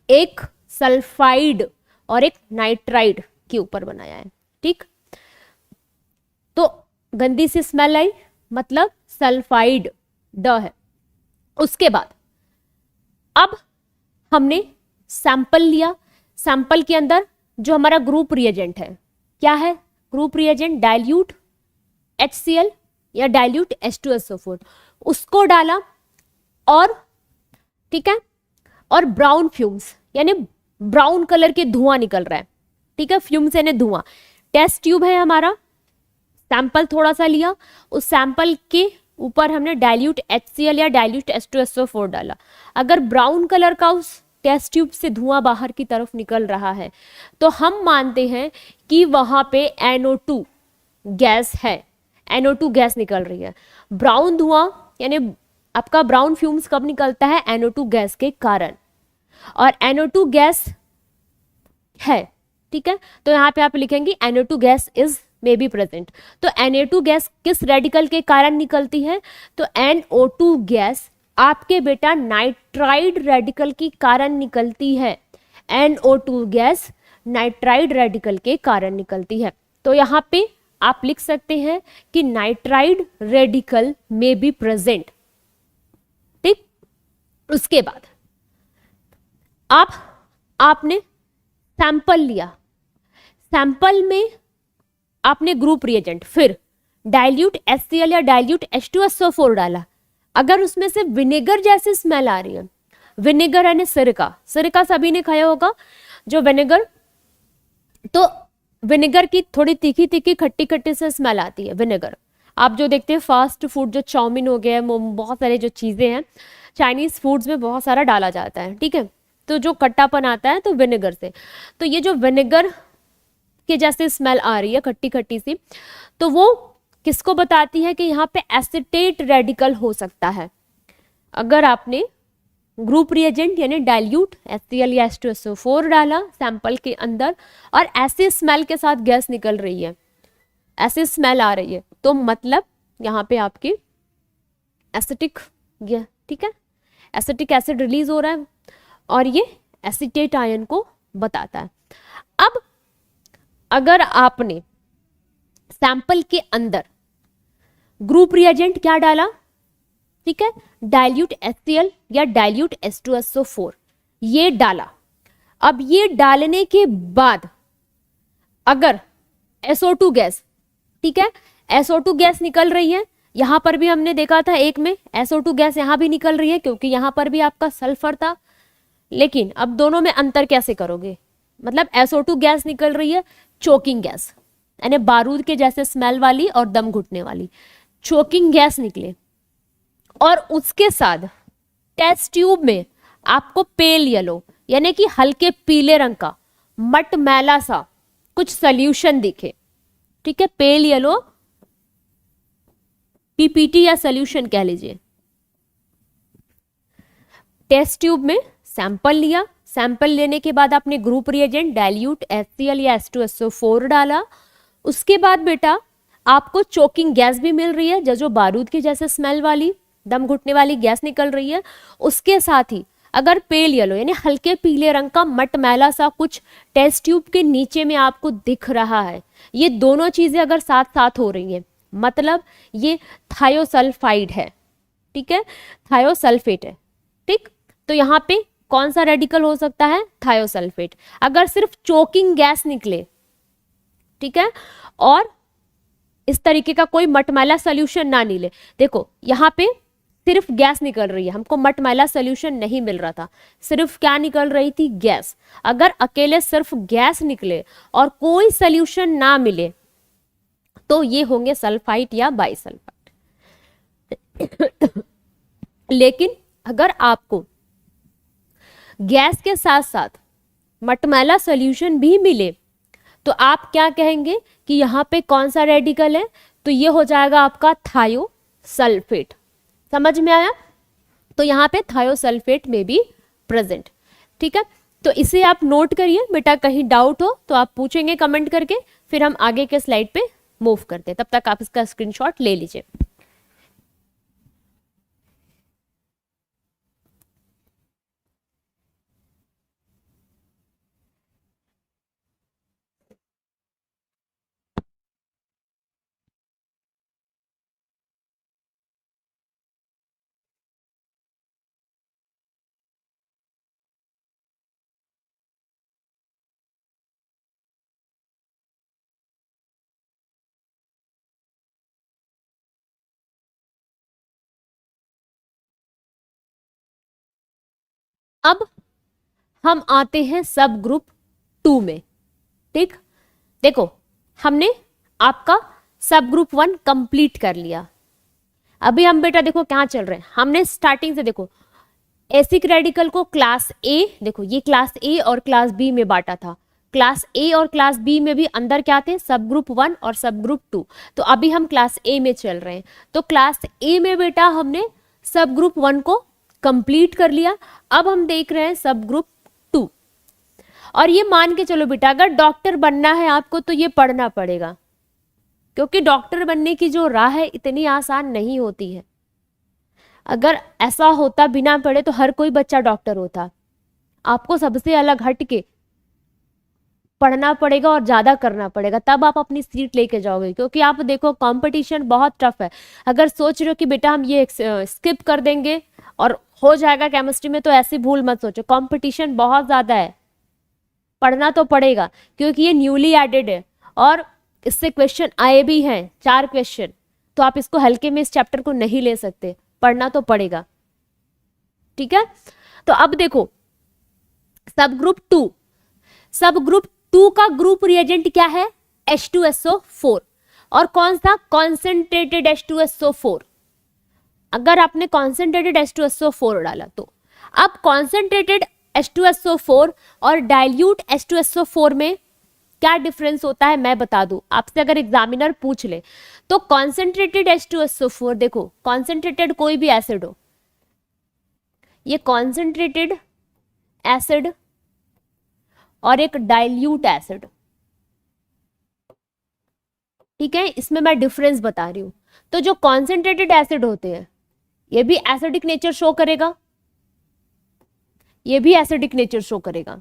एक सल्फाइड और एक नाइट्राइड के ऊपर बनाया है, ठीक। तो गंदी सी स्मेल आई, मतलब सल्फाइड ड है। उसके बाद अब हमने सैंपल लिया, सैंपल के अंदर जो हमारा ग्रुप रिएजेंट है, क्या है ग्रुप रिएजेंट, डाइल्यूट HCl या डाइल्यूट H2SO4, उसको डाला और ठीक है, और ब्राउन फ्यूम्स यानी ब्राउन कलर के धुआं निकल रहा है, ठीक है, फ्यूम्स यानी धुआं। टेस्ट ट्यूब है हमारा, सैंपल थोड़ा सा लिया, उस सैंपल के ऊपर हमने डाइल्यूट HCl या डाइल्यूट H2SO4 डाला। अगर ब्राउन कलर का उस टेस्ट ट्यूब से धुआं बाहर की तरफ निकल रहा है, तो हम मानते हैं कि वहां पे NO2 गैस है, NO2 गैस निकल रही है। ब्राउन धुआं यानी आपका ब्राउन फ्यूम्स कब निकलता है, NO2 गैस के कारण, और NO2 गैस है, ठीक है। तो यहाँ पे आप लिखेंगे NO2 gas is may be present. तो Na2 गैस किस रेडिकल के कारण निकलती है, तो NO2 गैस आपके बेटा नाइट्राइड रेडिकल के कारण निकलती है। NO2 गैस नाइट्राइड रेडिकल के कारण निकलती है। तो यहाँ पे आप लिख सकते हैं कि नाइट्राइड रेडिकल में बी प्रेजेंट, ठीक। उसके बाद आपने सैंपल लिया, सैंपल में आपने ग्रुप रिएजेंट, फिर डाइल्यूट HCl या डाइल्यूट H2SO4 डाला। अगर उसमें से विनेगर जैसी स्मेल आ रही है, विनेगर यानी सिरका, सिरका सभी ने खाया होगा जो विनेगर, तो विनेगर की थोड़ी तीखी तीखी खट्टी खट्टी से स्मेल आती है। विनेगर आप जो देखते हैं फास्ट फूड, जो चाउमीन हो गया, बहुत सारे जो चीजें हैं चाइनीज फूड्स में बहुत सारा डाला जाता है, ठीक है, तो जो खट्टापन आता है तो विनेगर से। तो ये जो विनेगर के जैसे स्मेल आ रही है खट्टी खट्टी सी, तो वो किसको बताती है कि यहाँ पे एसिटेट रेडिकल हो सकता है। अगर आपने ग्रुप रिएजेंट यानी डाइल्यूट HCl या H2SO4 डाला सैंपल के अंदर और ऐसी स्मेल के साथ गैस निकल रही है, ऐसी स्मेल आ रही है, तो मतलब यहाँ पे आपकी एसिटिक, ठीक है, एसिटिक एसिड रिलीज हो रहा है और ये एसिटेट आयन को बताता है। अब अगर आपने सैंपल के अंदर ग्रुप रिएजेंट क्या डाला, ठीक है, डाइल्यूट HCl या डाइल्यूट H2SO4 ये डाला। अब ये डालने के बाद अगर SO2 गैस, ठीक है, SO2 गैस निकल रही है, यहां पर भी हमने देखा था एक में SO2 गैस यहां भी निकल रही है क्योंकि यहां पर भी आपका सल्फर था। लेकिन अब दोनों में अंतर कैसे करोगे, मतलब SO2 गैस निकल रही है चोकिंग गैस, यानी बारूद के जैसे स्मेल वाली और दम घुटने वाली चोकिंग गैस निकले, और उसके साथ टेस्ट ट्यूब में आपको पेल येलो यानी कि हल्के पीले रंग का मटमैला सा कुछ सॉल्यूशन दिखे, ठीक है, पेल येलो पीपीटी या सॉल्यूशन कह लीजिए। टेस्ट ट्यूब में सैंपल लिया, सैंपल लेने के बाद आपने ग्रुप रिएजेंट डाइल्यूट HCl या H2SO4 डाला। उसके बाद बेटा आपको चोकिंग गैस भी मिल रही है, जो बारूद के जैसे स्मेल वाली दम घुटने वाली गैस निकल रही है। उसके साथ ही अगर पेल येलो यानी हल्के पीले रंग का मटमैला सा कुछ टेस्ट ट्यूब के नीचे में आपको दिख रहा है, ये दोनों चीजें अगर साथ साथ हो रही हैं मतलब ये थायोसल्फाइड है, ठीक है, थायोसल्फेट है, ठीक। तो यहाँ पे कौन सा रेडिकल हो सकता है, थायोसल्फेट। अगर सिर्फ चोकिंग गैस निकले, ठीक है, और इस तरीके का कोई मटमैला सोल्यूशन ना निकले, देखो यहाँ पे सिर्फ गैस निकल रही है, हमको मटमैला सोल्यूशन नहीं मिल रहा था, सिर्फ क्या निकल रही थी, गैस। अगर अकेले सिर्फ गैस निकले और कोई सोल्यूशन ना मिले तो ये होंगे सल्फाइट या बाइसल्फाइट। लेकिन अगर आपको गैस के साथ साथ मटमैला सॉल्यूशन भी मिले तो आप क्या कहेंगे कि यहाँ पे कौन सा रेडिकल है, तो ये हो जाएगा आपका थायोसल्फेट। समझ में आया, तो यहाँ पे थायोसल्फेट में भी प्रेजेंट, ठीक है। तो इसे आप नोट करिए बेटा, कहीं डाउट हो तो आप पूछेंगे कमेंट करके, फिर हम आगे के स्लाइड पे मूव करते हैं, तब तक आप इसका स्क्रीनशॉट ले लीजिए। अब हम आते हैं सब ग्रुप 2 में, ठीक। देखो हमने आपका सब ग्रुप 1 कंप्लीट कर लिया। अभी हम बेटा देखो कहां चल रहे हैं, हमने स्टार्टिंग से देखो एसिक रेडिकल को क्लास ए, देखो ये क्लास ए और क्लास बी में बांटा था। क्लास ए और क्लास बी में भी अंदर क्या थे, सब ग्रुप 1 और सब ग्रुप 2। तो अभी हम क्लास ए में चल रहे हैं, तो क्लास ए में बेटा हमने सब ग्रुप 1 को कंप्लीट कर लिया। अब हम देख रहे हैं सब ग्रुप 2। और ये मान के चलो बेटा, अगर डॉक्टर बनना है आपको तो ये पढ़ना पड़ेगा, क्योंकि डॉक्टर बनने की जो राह है इतनी आसान नहीं होती है। अगर ऐसा होता बिना पढ़े तो हर कोई बच्चा डॉक्टर होता, आपको सबसे अलग हट के पढ़ना पड़ेगा और ज्यादा करना पड़ेगा, तब आप अपनी सीट लेके जाओगे। क्योंकि आप देखो कंपटीशन बहुत टफ है। अगर सोच रहे हो कि बेटा हम ये स्किप कर देंगे और हो जाएगा केमिस्ट्री में, तो ऐसी भूल मत सोचो, कंपटीशन बहुत ज्यादा है, पढ़ना तो पड़ेगा, क्योंकि ये न्यूली एडेड है और इससे क्वेश्चन आए भी हैं 4 क्वेश्चन, तो आप इसको हल्के में इस चैप्टर को नहीं ले सकते, पढ़ना तो पड़ेगा, ठीक है। तो अब देखो सब ग्रुप 2, सब ग्रुप 2 का ग्रुप रिएजेंट क्या है, H2SO4। और कौन सा, कॉन्सेंट्रेटेड H2SO4। अगर आपने कॉन्सेंट्रेटेड H2SO4 डाला तो अब कॉन्सेंट्रेटेड H2SO4 और डाइल्यूट H2SO4 में क्या डिफरेंस होता है मैं बता दूं आपसे, अगर एग्जामिनर पूछ ले तो कॉन्सेंट्रेटेड H2SO4, देखो कॉन्सेंट्रेटेड कोई भी एसिड हो, ये कॉन्सेंट्रेटेड एसिड और एक डाइल्यूट एसिड, ठीक है, इसमें मैं डिफरेंस बता रही हूं। तो जो कॉन्सेंट्रेटेड एसिड होते हैं ये भी एसिडिक नेचर शो करेगा, ये भी एसिडिक नेचर शो करेगा,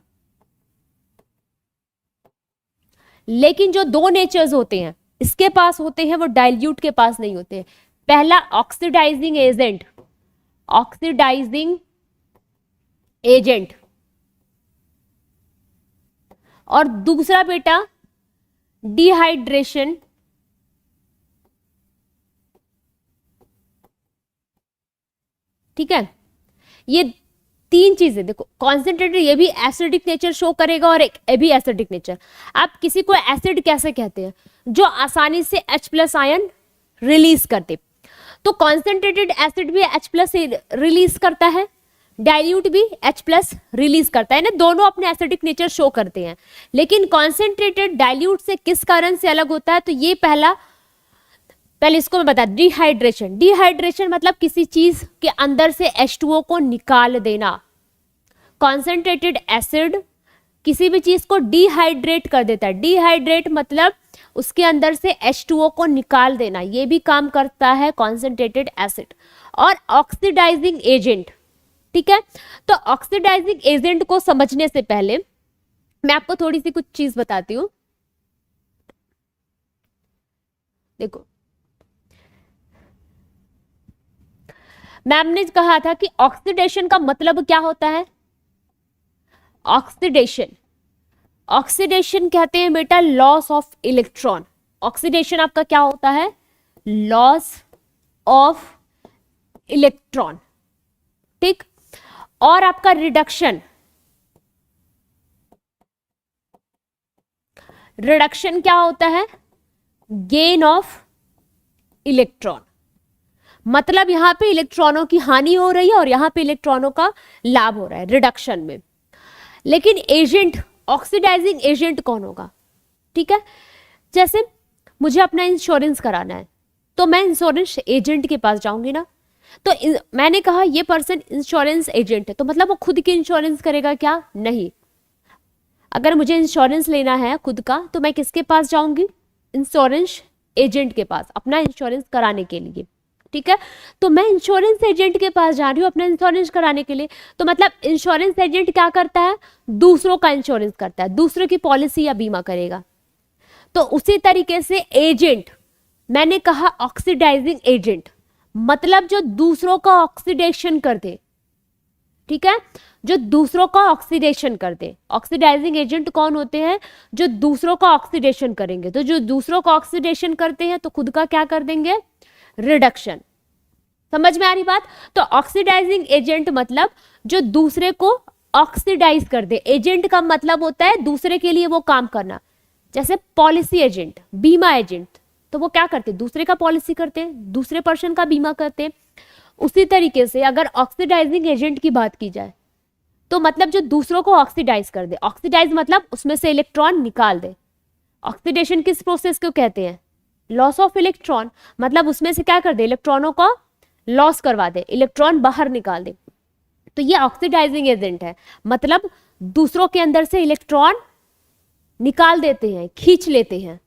लेकिन जो 2 नेचर्स होते हैं इसके पास होते हैं वो डाइल्यूट के पास नहीं होते हैं। पहला ऑक्सीडाइजिंग एजेंट, ऑक्सीडाइजिंग एजेंट, और दूसरा बेटा डिहाइड्रेशन ठीक है, ये तीन चीजें देखो, कॉन्सेंट्रेटेड ये भी एसिडिक नेचर शो करेगा और एक ये भी एसिडिक नेचर। आप किसी को एसिड कैसे कहते हैं? जो आसानी से H+ आयन रिलीज करते। तो कॉन्सेंट्रेटेड एसिड भी H+ रिलीज करता है, डाइल्यूट भी H+ रिलीज करता है ना, दोनों अपने एसिडिक नेचर शो करते हैं। लेकिन कॉन्सेंट्रेटेड डाइल्यूट से किस कारण से अलग होता है? तो ये पहले इसको मैं बता, डिहाइड्रेशन। डिहाइड्रेशन मतलब किसी चीज के अंदर से H2O को निकाल देना। कॉन्सेंट्रेटेड एसिड किसी भी चीज को डिहाइड्रेट कर देता है। डिहाइड्रेट मतलब उसके अंदर से H2O को निकाल देना, ये भी काम करता है कॉन्सेंट्रेटेड एसिड। और ऑक्सीडाइजिंग एजेंट, ठीक है, तो ऑक्सीडाइजिंग एजेंट को समझने से पहले मैं आपको थोड़ी सी कुछ चीज बताती हूं। देखो, मैम ने कहा था कि ऑक्सीडेशन का मतलब क्या होता है? ऑक्सीडेशन, ऑक्सीडेशन कहते हैं बेटा लॉस ऑफ इलेक्ट्रॉन। ऑक्सीडेशन आपका क्या होता है? लॉस ऑफ इलेक्ट्रॉन, ठीक। और आपका रिडक्शन, रिडक्शन क्या होता है? Gain of electron. मतलब यहां पे इलेक्ट्रॉनों की हानि हो रही है और यहां पे इलेक्ट्रॉनों का लाभ हो रहा है रिडक्शन में। लेकिन एजेंट, ऑक्सीडाइजिंग एजेंट कौन होगा? ठीक है, जैसे मुझे अपना इंश्योरेंस कराना है तो मैं इंश्योरेंस एजेंट के पास जाऊंगी ना। तो मैंने कहा ये पर्सन इंश्योरेंस एजेंट है, तो मतलब वो खुद की इंश्योरेंस करेगा क्या? नहीं। अगर मुझे इंश्योरेंस लेना है खुद का तो मैं किसके पास जाऊंगी? इंश्योरेंस एजेंट के पास, अपना इंश्योरेंस कराने के लिए, ठीक है। तो मैं इंश्योरेंस एजेंट के पास जा रही हूँ अपना इंश्योरेंस कराने के लिए। तो मतलब इंश्योरेंस एजेंट क्या करता है? दूसरों का इंश्योरेंस करता है, दूसरों की पॉलिसी या बीमा करेगा। तो उसी तरीके से एजेंट, मैंने कहा ऑक्सीडाइजिंग एजेंट मतलब जो दूसरों का ऑक्सीडेशन कर दे, ठीक है, जो दूसरों का ऑक्सीडेशन कर दे। ऑक्सीडाइजिंग एजेंट कौन होते हैं? जो दूसरों का ऑक्सीडेशन करेंगे। तो जो दूसरों का ऑक्सीडेशन करते हैं तो खुद का क्या कर देंगे? रिडक्शन। समझ में आ रही बात? तो ऑक्सीडाइजिंग एजेंट मतलब जो दूसरे को ऑक्सीडाइज कर दे। एजेंट का मतलब होता है दूसरे के लिए वो काम करना। जैसे पॉलिसी एजेंट, बीमा एजेंट, तो वो क्या करते हैं? दूसरे का पॉलिसी करते हैं, दूसरे पर्सन का बीमा करते हैं। उसी तरीके से अगर ऑक्सीडाइजिंग एजेंट की बात की जाए तो मतलब जो दूसरों को ऑक्सीडाइज कर दे। ऑक्सीडाइज मतलब उसमें से इलेक्ट्रॉन निकाल दे। ऑक्सीडेशन किस प्रोसेस को कहते हैं? Loss of electron. मतलब उसमें से क्या कर दे? इलेक्ट्रॉनों को लॉस करवा दे, इलेक्ट्रॉन बाहर निकाल दे। तो ये ऑक्सीडाइजिंग एजेंट है, मतलब दूसरों के अंदर से इलेक्ट्रॉन निकाल देते हैं, खींच लेते हैं।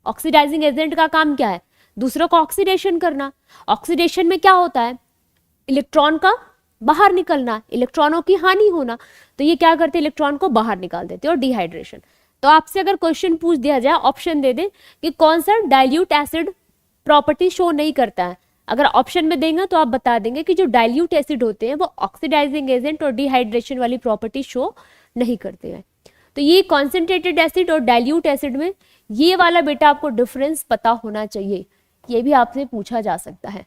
ऑक्सीडाइजिंग एजेंट का काम क्या है? दूसरों को ऑक्सीडेशन करना। ऑक्सीडेशन में क्या होता है? इलेक्ट्रॉन का बाहर निकलना, इलेक्ट्रॉनों की हानि होना। तो ये क्या करते हैं? इलेक्ट्रॉन को बाहर निकाल देते हैं। और डिहाइड्रेशन, तो आपसे अगर क्वेश्चन पूछ दिया जाए, ऑप्शन दे दे कि कौन सा डाइल्यूट एसिड प्रॉपर्टी शो नहीं करता है, अगर ऑप्शन में देंगे तो आप बता देंगे कि जो डाइल्यूट एसिड होते हैं वो ऑक्सीडाइजिंग एजेंट और डिहाइड्रेशन वाली प्रॉपर्टी शो नहीं करते हैं। तो ये कॉन्सेंट्रेटेड एसिड और डाइल्यूट एसिड में ये वाला बेटा आपको डिफरेंस पता होना चाहिए, ये भी आपसे पूछा जा सकता है,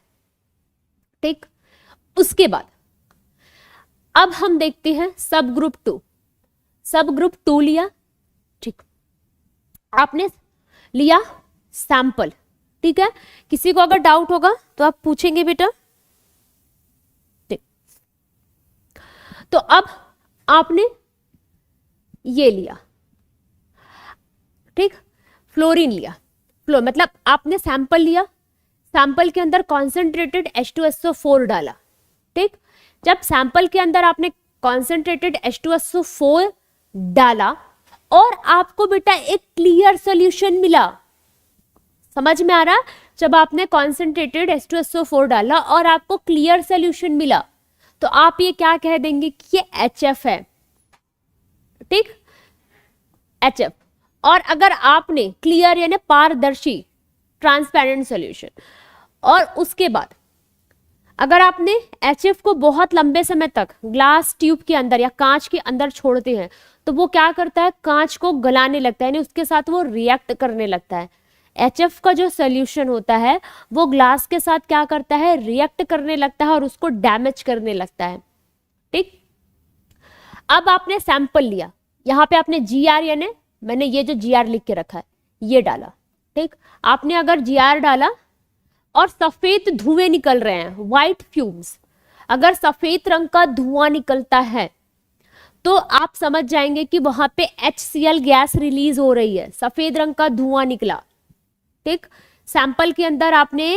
ठीक। उसके बाद अब हम देखते हैं सब ग्रुप 2। सब ग्रुप 2 लिया, ठीक, आपने लिया सैंपल, ठीक है। किसी को अगर डाउट होगा तो आप पूछेंगे बेटा, ठीक। तो अब आपने ये लिया, ठीक, फ्लोरीन लिया। मतलब आपने सैंपल लिया, सैंपल के अंदर कॉन्सेंट्रेटेड H2SO4 डाला, ठीक। जब सैंपल के अंदर आपने कॉन्सेंट्रेटेड H2SO4 डाला और आपको बेटा एक क्लियर सॉल्यूशन मिला, समझ में आ रहा? जब आपने कॉन्सेंट्रेटेड H2SO4 डाला और आपको क्लियर सॉल्यूशन मिला तो आप ये क्या कह देंगे कि ये HF है, ठीक, HF। और अगर आपने क्लियर यानी पारदर्शी, ट्रांसपेरेंट सॉल्यूशन, और उसके बाद अगर आपने HF को बहुत लंबे समय तक ग्लास ट्यूब के अंदर या कांच के अंदर छोड़ते हैं तो वो क्या करता है? कांच को गलाने लगता है, यानी उसके साथ वो रिएक्ट करने लगता है। HF का जो सोल्यूशन होता है वो ग्लास के साथ क्या करता है, रिएक्ट करने लगता है और उसको डैमेज करने लगता है। ठीक, अब आपने सैंपल लिया, यहाँ पे आपने GR यानी मैंने ये जो GR लिख के रखा है ये डाला। ठीक, आपने अगर GR डाला और सफेद धुएं निकल रहे हैं, व्हाइट फ्यूम्स, अगर सफेद रंग का धुआं निकलता है तो आप समझ जाएंगे कि वहां पे HCl गैस रिलीज हो रही है, सफेद रंग का धुआं निकला। ठीक, सैंपल के अंदर आपने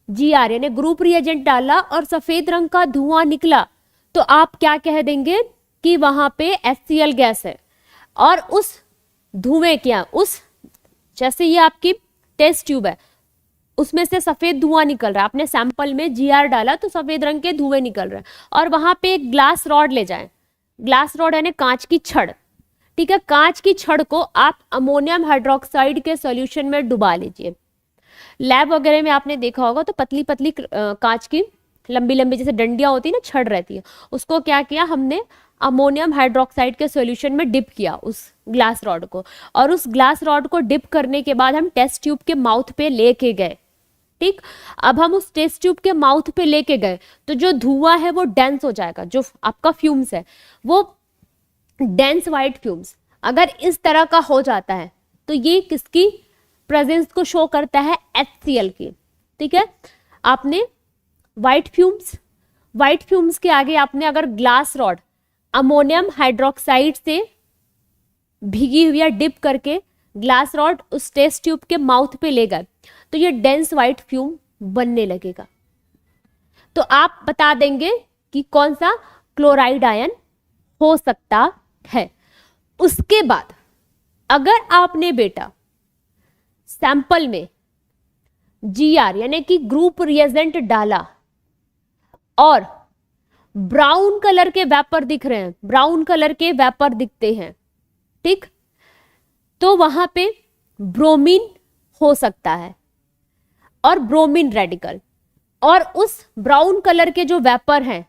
GR यानी ग्रुप रिएजेंट डाला और सफेद रंग का धुआं निकला तो आप क्या कह देंगे कि वहां पे HCl गैस है। और उस धुएं क्या, उस जैसे ये आपकी टेस्ट ट्यूब है उसमें से सफेद धुआं निकल रहा है, आपने सैंपल में GR डाला तो सफेद रंग के धुएं निकल रहे हैं, और वहां पे एक ग्लास रॉड ले जाएं, ग्लास रॉड यानी कांच की छड़। ठीक है, कांच की छड़ को आप अमोनियम हाइड्रोक्साइड के सॉल्यूशन में डुबा लीजिए। लैब वगैरह में आपने देखा होगा तो पतली पतली कांच की लंबी लंबी जैसे डंडियां होती है ना, छड़ रहती है, उसको क्या किया हमने, अमोनियम हाइड्रोक्साइड के सॉल्यूशन में डिप किया उस ग्लास रॉड को, और उस ग्लास रॉड को डिप करने के बाद हम टेस्ट ट्यूब के माउथ पे लेके गए। ठीक, अब हम उस टेस्ट ट्यूब के माउथ पे लेके गए तो जो धुआं है वो डेंस हो जाएगा, जो आपका फ्यूम्स है वो डेंस व्हाइट फ्यूम्स अगर इस तरह का हो जाता है तो ये किसकी प्रेजेंस को शो करता है, HCl की। ठीक है, आपने व्हाइट फ्यूम्स के आगे आपने अगर ग्लास रॉड अमोनियम हाइड्रोक्साइड से भीगी हुई या डिप करके ग्लास रॉड उस टेस्ट ट्यूब के माउथ पे ले गए तो ये डेंस व्हाइट फ्यूम बनने लगेगा। तो आप बता देंगे कि कौन सा क्लोराइड आयन हो सकता है। उसके बाद अगर आपने बेटा सैंपल में GR यानी कि ग्रुप रिएजेंट डाला और ब्राउन कलर के वेपर दिख रहे हैं, ब्राउन कलर के वेपर दिखते हैं, ठीक, तो वहां पे ब्रोमीन हो सकता है और ब्रोमीन रेडिकल, और उस ब्राउन कलर के जो वेपर हैं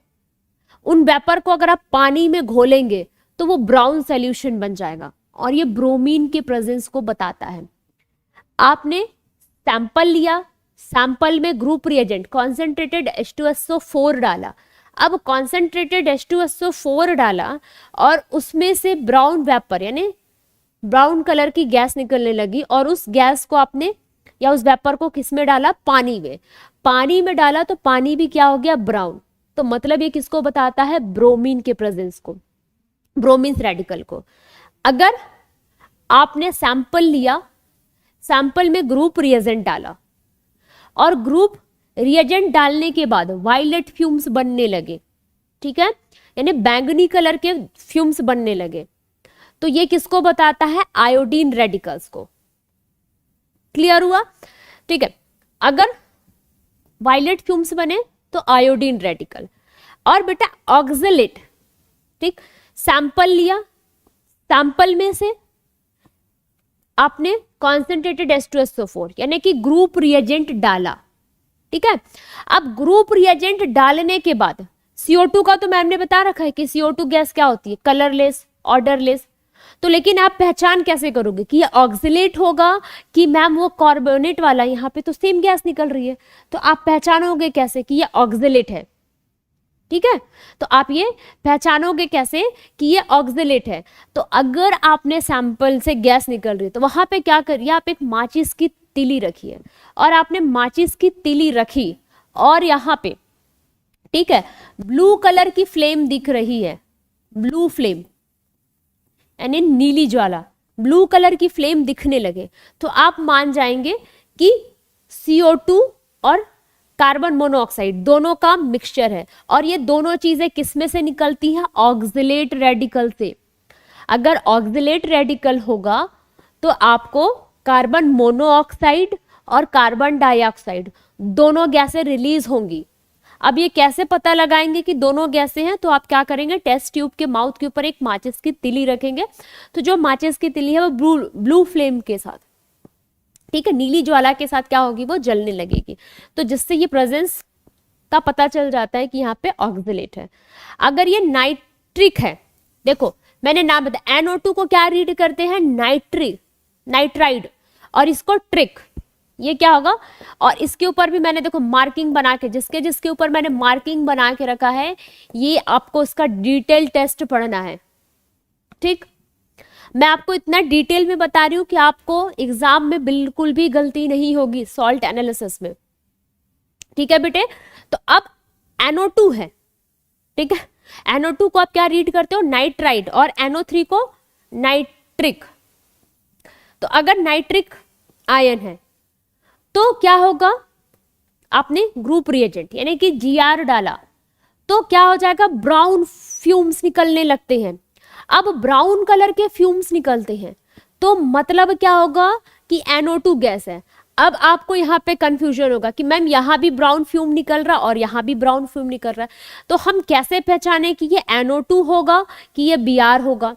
उन वेपर को अगर आप पानी में घोलेंगे तो वो ब्राउन सॉल्यूशन बन जाएगा और ये ब्रोमीन के प्रेजेंस को बताता है। आपने सैंपल लिया, सैंपल में ग्रुप रिएजेंट कॉन्सेंट्रेटेड H2SO4 डाला, अब कॉन्सेंट्रेटेड H2SO4 डाला और उसमें से ब्राउन वेपर यानी ब्राउन कलर की गैस निकलने लगी, और उस गैस को आपने या उस वेपर को किस में डाला, पानी में, पानी में डाला तो पानी भी क्या हो गया, ब्राउन। तो मतलब ये किसको बताता है, ब्रोमीन के प्रेजेंस को, ब्रोमीन रेडिकल को। अगर आपने सैंपल लिया, सैंपल में ग्रुप रिएजेंट डाला और ग्रुप रिएजेंट डालने के बाद वायलेट फ्यूम्स बनने लगे, ठीक है, यानी बैंगनी कलर के फ्यूम्स बनने लगे, तो ये किसको बताता है, आयोडीन रेडिकल्स को। क्लियर हुआ, ठीक है। अगर वायलेट फ्यूम्स बने तो आयोडीन रेडिकल। और बेटा ऑक्सलेट, ठीक, सैंपल लिया, सैंपल में से आपने कॉन्सेंट्रेटेड H2SO4 यानी कि ग्रुप रिएजेंट डाला, ठीक है। अब ग्रुप रिएजेंट डालने के बाद CO2 का तो मैम ने बता रखा है कि CO2 गैस क्या होती है, कलरलेस, ऑर्डरलेस। तो लेकिन आप पहचान कैसे करोगे कि ये ऑक्सलेट होगा कि मैम वो कार्बोनेट वाला, यहाँ पे तो सेम गैस निकल रही है, तो आप पहचानोगे कैसे कि ये ऑक्सलेट है, ठीक है। तो आप ये पहचानोगे कैसे कि ये ऑक्सलेट है, तो अगर आपने सैंपल से गैस निकल रही है तो वहां पे क्या करिए, आप एक माचिस की तीली रखिए, और आपने माचिस की तीली रखी और यहाँ पे, ठीक है, ब्लू कलर की फ्लेम दिख रही है, ब्लू फ्लेम यानी नीली ज्वाला, ब्लू कलर की फ्लेम दिखने लगे तो आप मान जाएंगे कि CO2 और कार्बन मोनोऑक्साइड दोनों का मिक्सचर है, और ये दोनों चीजें किस में से निकलती हैं, ऑक्सलेट रेडिकल से। अगर ऑक्सलेट रेडिकल होगा तो आपको कार्बन मोनोऑक्साइड और कार्बन डाइऑक्साइड दोनों गैसें रिलीज होंगी। अब ये कैसे पता लगाएंगे कि दोनों गैसें हैं, तो आप क्या करेंगे, टेस्ट ट्यूब के माउथ के ऊपर एक माचिस की तिली रखेंगे, तो जो माचिस की तिली है वो ब्लू फ्लेम के साथ, ठीक है, नीली ज्वाला के साथ क्या होगी, वो जलने लगेगी, तो जिससे ये प्रेजेंस का पता चल जाता है कि यहाँ पे ऑक्सलेट है। अगर ये नाइट्रिक है, देखो मैंने नाम बताया, NO2 को क्या रीड करते हैं, नाइट्राइड, और इसको ट्रिक, ये क्या होगा, और इसके ऊपर भी मैंने देखो मार्किंग बना के, जिसके जिसके ऊपर मैंने मार्किंग बना के रखा है, ये आपको इसका डिटेल टेस्ट पढ़ना है। ठीक, मैं आपको इतना डिटेल में बता रही हूं कि आपको एग्जाम में बिल्कुल भी गलती नहीं होगी सॉल्ट एनालिसिस में। ठीक है बेटे, तो अब NO2 है, ठीक है, NO2 को आप क्या रीड करते हो, नाइट्राइट, और NO3 को नाइट्रिक। तो अगर नाइट्रिक आयन है तो क्या होगा, आपने ग्रुप रिएजेंट यानी कि GR डाला तो क्या हो जाएगा, ब्राउन फ्यूम्स निकलने लगते हैं। अब ब्राउन कलर के फ्यूम्स निकलते हैं तो मतलब क्या होगा कि NO2 गैस है। अब आपको यहाँ पे कंफ्यूजन होगा कि मैम यहाँ भी ब्राउन फ्यूम निकल रहा और यहाँ भी ब्राउन फ्यूम निकल रहा है, तो हम कैसे पहचाने कि ये NO2 होगा कि ये Br होगा,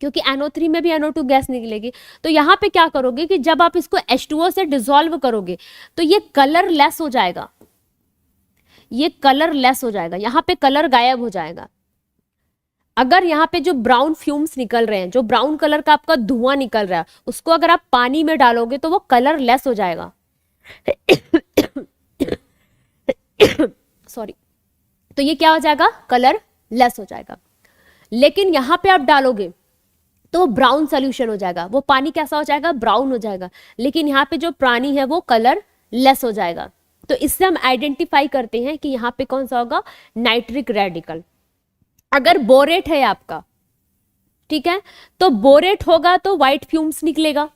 क्योंकि NO3 में भी NO2 गैस निकलेगी। तो यहाँ पे क्या करोगे कि जब आप इसको H2O से डिसॉल्व करोगे तो ये कलर लेस हो जाएगा, ये कलर लेस हो जाएगा, यहाँ पे कलर गायब हो जाएगा। अगर यहाँ पे जो ब्राउन फ्यूम्स निकल रहे हैं, जो ब्राउन कलर का आपका धुआं निकल रहा है, उसको अगर आप पानी में डालोगे तो वो कलर लेस हो जाएगा। सॉरी, तो ये क्या हो जाएगा, कलर लेस हो जाएगा। लेकिन यहाँ पे आप डालोगे तो ब्राउन सोल्यूशन हो जाएगा, वो पानी कैसा हो जाएगा, ब्राउन हो जाएगा, लेकिन यहाँ पे जो पानी है वो कलर लेस हो जाएगा। तो इससे हम आइडेंटिफाई करते हैं कि यहाँ पे कौन सा होगा, नाइट्रिक रेडिकल। अगर बोरेट है आपका, ठीक है, तो बोरेट होगा तो व्हाइट फ्यूम्स निकलेगा।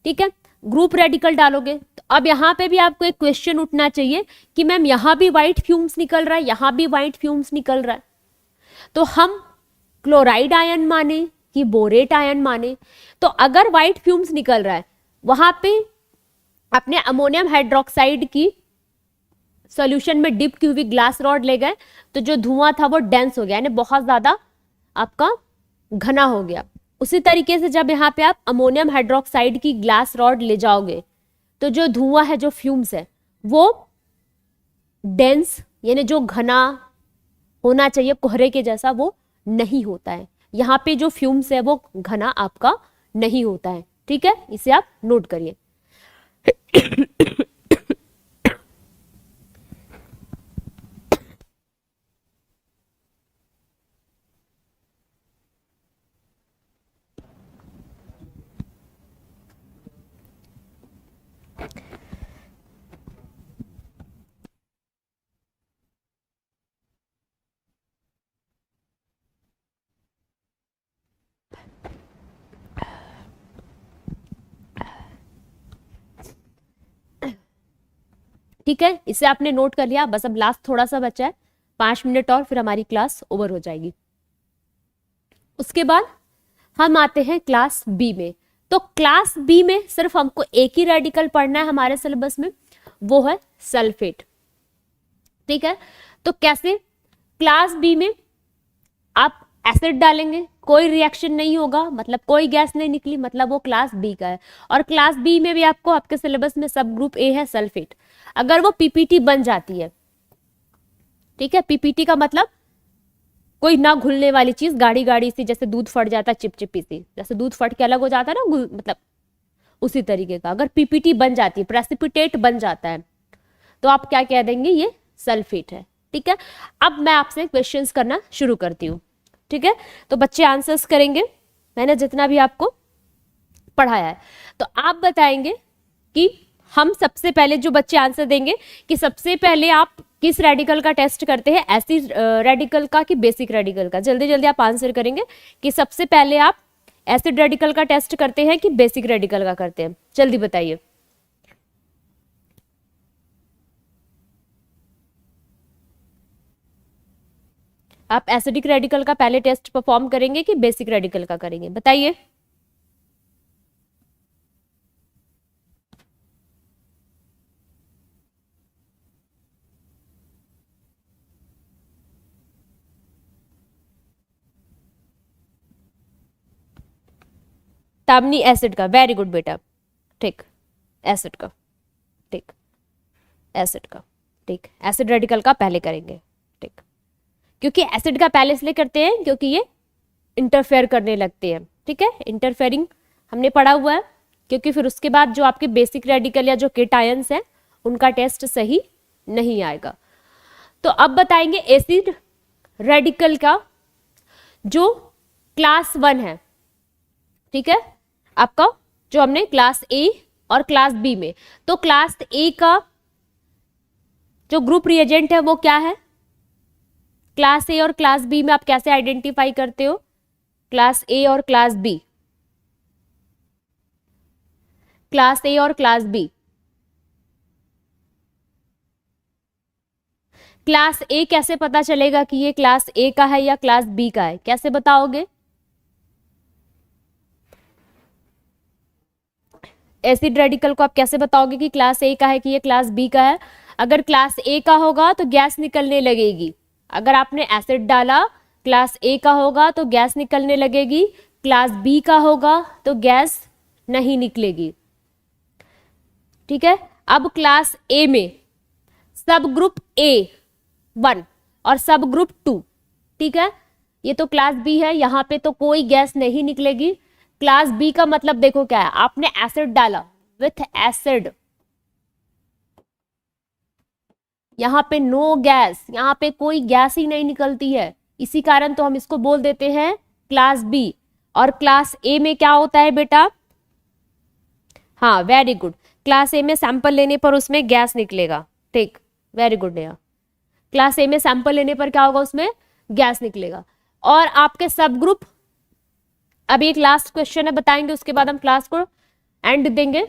ठीक है, ग्रुप रेडिकल डालोगे तो अब यहां पे भी आपको एक क्वेश्चन उठना चाहिए कि मैम यहां भी व्हाइट फ्यूम्स निकल रहा है, यहां भी व्हाइट फ्यूम्स निकल रहा है, तो हम क्लोराइड आयन माने कि बोरेट आयन माने। तो अगर व्हाइट फ्यूम्स निकल रहा है, वहां पे अपने अमोनियम हाइड्रोक्साइड की सॉल्यूशन में डिप की हुई ग्लास रॉड ले गए तो जो धुआं था वो डेंस हो गया, यानी बहुत ज्यादा आपका घना हो गया। उसी तरीके से जब यहाँ पे आप अमोनियम हाइड्रोक्साइड की ग्लास रॉड ले जाओगे तो जो धुआं है, जो फ्यूम्स है, वो डेंस यानी जो घना होना चाहिए कोहरे के जैसा, वो नहीं होता है। यहाँ पे जो फ्यूम्स है वो घना आपका नहीं होता है। ठीक है, इसे आप नोट करिए। ठीक है, इसे आपने नोट कर लिया। बस अब लास्ट थोड़ा सा बचा है, 5 मिनट और फिर हमारी क्लास ओवर हो जाएगी। उसके बाद हम आते हैं क्लास बी में। तो क्लास बी में सिर्फ हमको एक ही रेडिकल पढ़ना है हमारे सिलेबस में, वो है सल्फेट। ठीक है, तो कैसे, क्लास बी में आप एसिड डालेंगे, कोई रिएक्शन नहीं होगा, मतलब कोई गैस नहीं निकली, मतलब वो क्लास बी का है। और क्लास बी में भी आपको आपके सिलेबस में सब ग्रुप ए है सल्फेट। अगर वो पीपीटी बन जाती है, ठीक है, पीपीटी का मतलब कोई ना घुलने वाली चीज, गाढ़ी गाढ़ी सी, जैसे दूध फट जाता है चिपचिपी सी, जैसे दूध फट के अलग हो जाता है ना, मतलब उसी तरीके का अगर पीपीटी बन जाती है, प्रेसिपिटेट बन जाता है, तो आप क्या कह देंगे, ये सल्फेट है। ठीक है, अब मैं आपसे क्वेश्चंस करना शुरू करती हूँ। ठीक है, तो बच्चे आंसर्स करेंगे मैंने जितना भी आपको पढ़ाया है। तो आप बताएंगे कि हम सबसे पहले, जो बच्चे आंसर देंगे कि सबसे पहले आप किस रेडिकल का टेस्ट करते हैं, एसिड रेडिकल का कि बेसिक रेडिकल का। जल्दी जल्दी आप आंसर करेंगे कि सबसे पहले आप एसिड रेडिकल का टेस्ट करते हैं कि बेसिक रेडिकल का करते हैं, जल्दी बताइए। आप एसिडिक रेडिकल का पहले टेस्ट परफॉर्म करेंगे कि बेसिक रेडिकल का करेंगे, बताइए। तामनी एसिड का, वेरी गुड बेटा, ठीक, एसिड का, ठीक, एसिड का, ठीक, एसिड रेडिकल का पहले करेंगे, ठीक, क्योंकि एसिड का पहले इसलिए करते हैं क्योंकि ये इंटरफेयर करने लगते हैं। ठीक है, इंटरफेयरिंग हमने पढ़ा हुआ है, क्योंकि फिर उसके बाद जो आपके बेसिक रेडिकल या जो केटायंस है उनका टेस्ट सही नहीं आएगा। तो अब बताएंगे एसिड रेडिकल का जो क्लास 1 है, ठीक है, आपका जो हमने क्लास ए और क्लास बी में, तो क्लास ए का जो ग्रुप रिएजेंट है वो क्या है? क्लास ए और क्लास बी में आप कैसे आइडेंटिफाई करते हो? क्लास ए और क्लास बी, क्लास ए और क्लास बी। क्लास ए कैसे पता चलेगा कि ये क्लास ए का है या क्लास बी का है? कैसे बताओगे? एसिड रेडिकल को आप कैसे बताओगे कि क्लास ए का है कि ये क्लास बी का है? अगर क्लास ए का होगा तो गैस निकलने लगेगी। अगर आपने एसिड डाला क्लास ए का होगा तो गैस निकलने लगेगी, क्लास बी का होगा तो गैस नहीं निकलेगी। ठीक है, अब क्लास ए में सब ग्रुप A1 और सब ग्रुप 2, ठीक है, ये तो क्लास बी है, यहां पे तो कोई गैस नहीं निकलेगी। क्लास बी का मतलब देखो क्या है, आपने एसिड डाला विथ एसिड, यहां पे नो गैस, यहां पे कोई गैस ही नहीं निकलती है, इसी कारण तो हम इसको बोल देते हैं क्लास बी। और क्लास ए में क्या होता है बेटा? हाँ, वेरी गुड, क्लास ए में सैंपल लेने पर उसमें गैस निकलेगा। ठीक, वेरी गुड नेहा, क्लास ए में सैंपल लेने पर क्या होगा? उसमें गैस निकलेगा। और आपके सब ग्रुप, अभी एक लास्ट क्वेश्चन है बताएंगे, उसके बाद हम क्लास को एंड देंगे।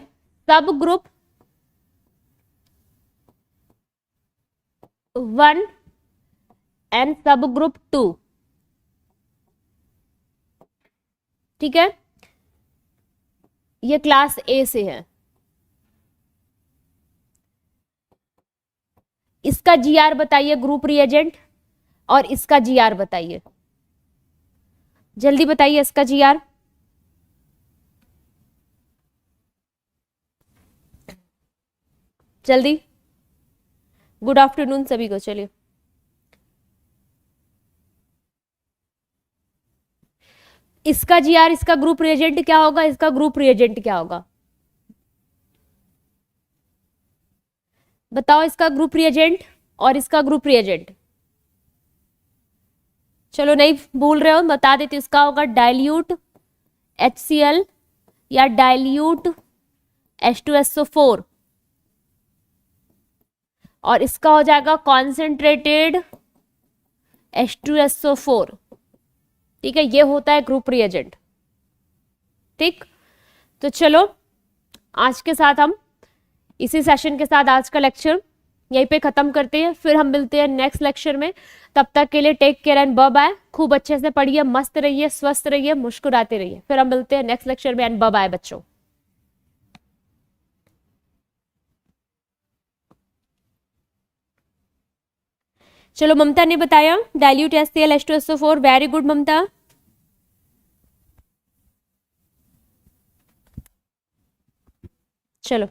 सब ग्रुप 1 एंड सब ग्रुप 2, ठीक है, ये क्लास ए से है। इसका जीआर बताइए ग्रुप रिएजेंट, और इसका जीआर बताइए, जल्दी बताइए इसका जीआर। जल्दी, गुड आफ्टरनून सभी को। चलिए, इसका जीआर, इसका ग्रुप रिएजेंट क्या होगा? इसका ग्रुप रिएजेंट क्या होगा बताओ? इसका ग्रुप रिएजेंट और इसका ग्रुप रिएजेंट, चलो नहीं भूल रहे हो बता देती हूं, इसका होगा डाइल्यूट HCl या डाइल्यूट H2SO4, और इसका हो जाएगा कॉन्सेंट्रेटेड H2SO4। ठीक है, ये होता है ग्रुप रिएजेंट। ठीक, तो चलो आज के साथ हम इसी सेशन के साथ आज का लेक्चर यहीं पे खत्म करते हैं, फिर हम मिलते हैं नेक्स्ट लेक्चर में। तब तक के लिए take care and bye bye. खूब अच्छे से पढ़िए, मस्त रहिए, स्वस्थ रहिए, मुस्कुराते रहिए। फिर हम मिलते हैं नेक्स्ट लेक्चर में एंड बाय बाय बच्चों। चलो, ममता ने बताया dilute HCl H2SO4, very good Mamata. चलो।